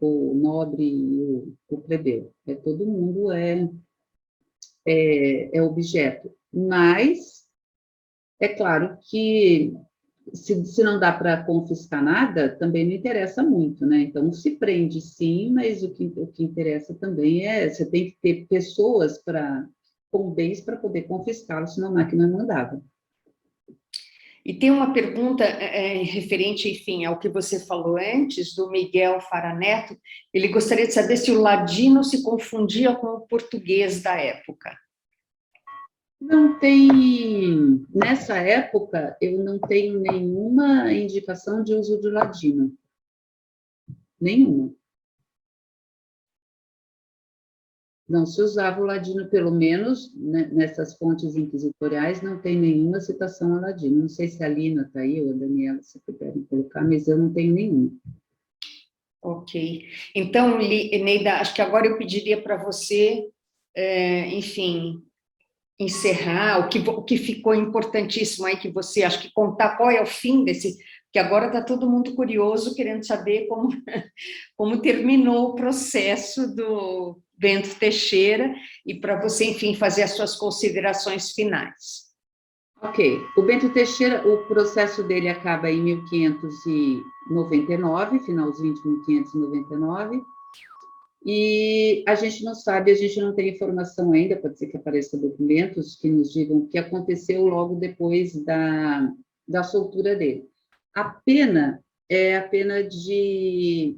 o nobre e o plebeu. Todo mundo é objeto. Mas, é claro que se não dá para confiscar nada, também não interessa muito, né? Então, se prende sim, mas o que interessa também você tem que ter pessoas com bens para poder confiscá-los, senão a máquina não andava. E tem uma pergunta referente, enfim, ao que você falou antes, do Miguel Faraneto. Ele gostaria de saber se o ladino se confundia com o português da época. Não tem, nessa época, eu não tenho nenhuma indicação de uso do ladino. Nenhuma. Não se usava o ladino, pelo menos, né, nessas fontes inquisitoriais, não tem nenhuma citação ao ladino. Não sei se a Lina está aí, ou a Daniela, se puderem colocar, mas eu não tenho nenhuma. Ok. Então, Neida, acho que agora eu pediria para você, enfim, encerrar o que ficou importantíssimo aí, que você acha que contar qual é o fim desse, porque agora está todo mundo curioso, querendo saber como terminou o processo do Bento Teixeira, e para você, enfim, fazer as suas considerações finais. Ok. O Bento Teixeira, o processo dele acaba em 1599, finalzinho de 1599, e a gente não sabe, a gente não tem informação ainda, pode ser que apareça documentos que nos digam o que aconteceu logo depois da soltura dele. A pena é a pena de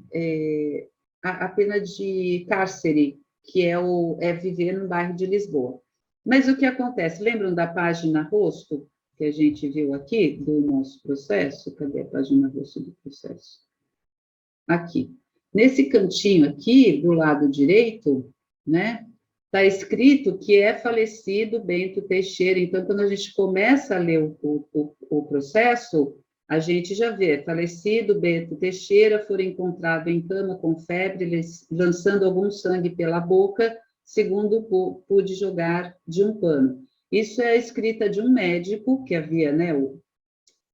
cárcere, que é viver no bairro de Lisboa. Mas o que acontece? Lembram da página rosto que a gente viu aqui do nosso processo? Cadê a página rosto do processo? Aqui. Nesse cantinho aqui, do lado direito, né, está escrito que é falecido Bento Teixeira. Então, quando a gente começa a ler o processo, a gente já vê, falecido Bento Teixeira, foi encontrado em cama com febre, lançando algum sangue pela boca, segundo pude jogar de um pano. Isso é a escrita de um médico que havia, né,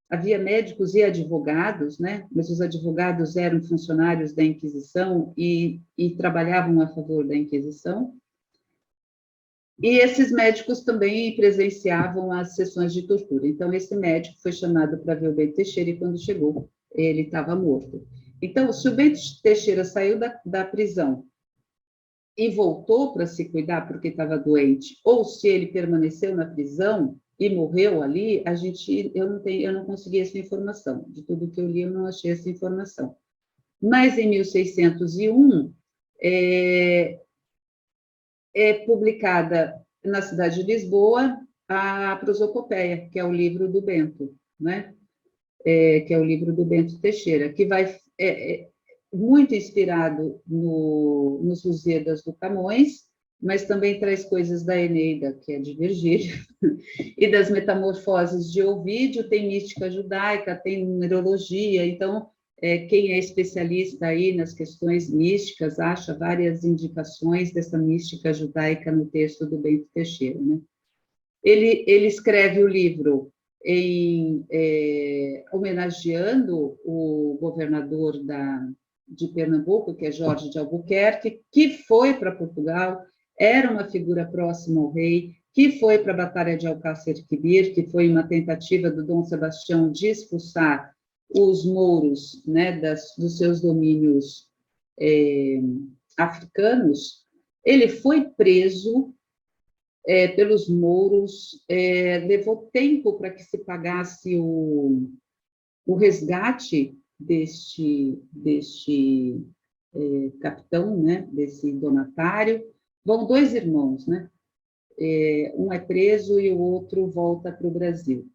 havia médicos e advogados, né? Mas os advogados eram funcionários da Inquisição e trabalhavam a favor da Inquisição. E esses médicos também presenciavam as sessões de tortura. Então, esse médico foi chamado para ver o Bento Teixeira e, quando chegou, ele estava morto. Então, se o Bento Teixeira saiu da prisão e voltou para se cuidar porque estava doente, ou se ele permaneceu na prisão e morreu ali, eu não consegui essa informação. De tudo que eu li, eu não achei essa informação. Mas em 1601 é publicada na cidade de Lisboa a Prosopopeia, que é o livro do Bento, né? Que é o livro do Bento Teixeira, que vai muito inspirado nos Lusíadas do Camões, mas também traz coisas da Eneida, que é de Virgílio, e das Metamorfoses de Ovídio, tem mística judaica, tem numerologia, então, quem é especialista aí nas questões místicas acha várias indicações dessa mística judaica no texto do Bento Teixeira, né? Ele escreve o livro homenageando o governador de Pernambuco, que é Jorge de Albuquerque, que foi para Portugal, era uma figura próxima ao rei, que foi para a Batalha de Alcácer Quibir, que foi uma tentativa do Dom Sebastião de expulsar os mouros, né, dos seus domínios africanos, ele foi preso pelos mouros, levou tempo para que se pagasse o resgate deste capitão, né, desse donatário. Vão 2 irmãos, né? Um é preso e o outro volta para o Brasil.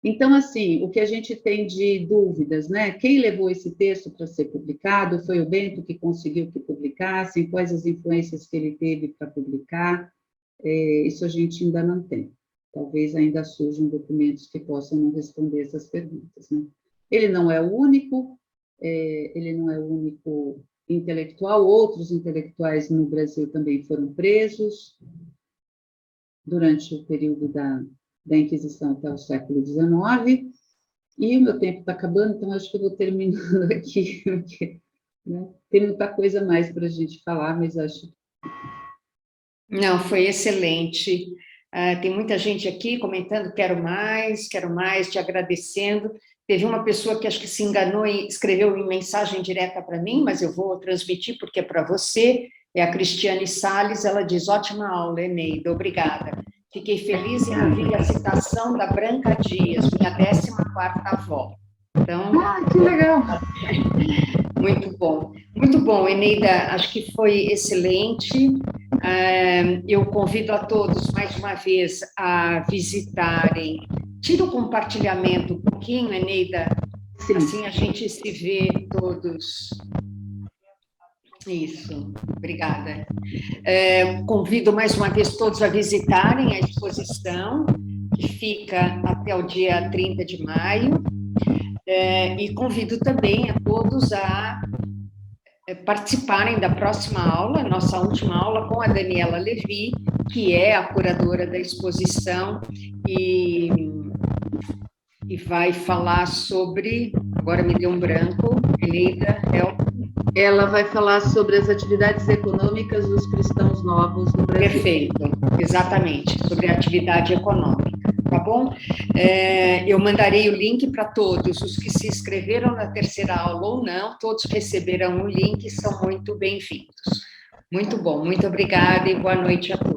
Então, assim, o que a gente tem de dúvidas, né? Quem levou esse texto para ser publicado? Foi o Bento que conseguiu que publicassem? Quais as influências que ele teve para publicar? Isso a gente ainda não tem. Talvez ainda surjam documentos que possam não responder essas perguntas, né? Ele não é o único intelectual, outros intelectuais no Brasil também foram presos durante o período da Inquisição até o século XIX, e o meu tempo está acabando, então acho que eu vou terminando aqui, porque, né, tem muita coisa mais para a gente falar, mas acho... Não, foi excelente. Tem muita gente aqui comentando, quero mais, te agradecendo. Teve uma pessoa que acho que se enganou e escreveu em mensagem direta para mim, mas eu vou transmitir porque é para você, é a Cristiane Salles, ela diz, ótima aula, Eneida, obrigada. Fiquei feliz em ouvir a citação da Branca Dias, minha 14ª avó. Então, que legal! Muito bom, Eneida, acho que foi excelente. Eu convido a todos, mais uma vez, a visitarem. Tira o compartilhamento um pouquinho, Eneida, Sim. Assim a gente se vê todos. Isso, obrigada. Convido mais uma vez todos a visitarem a exposição, que fica até o dia 30 de maio, e convido também a todos a participarem da próxima aula, nossa última aula, com a Daniela Levi, que é a curadora da exposição, e vai falar sobre, agora me deu um branco, Eneida, Ela vai falar sobre as atividades econômicas dos cristãos novos no Brasil. Perfeito, exatamente, sobre a atividade econômica, tá bom? Eu mandarei o link para todos, os que se inscreveram na terceira aula ou não, todos receberão o link e são muito bem-vindos. Muito bom, muito obrigada e boa noite a todos.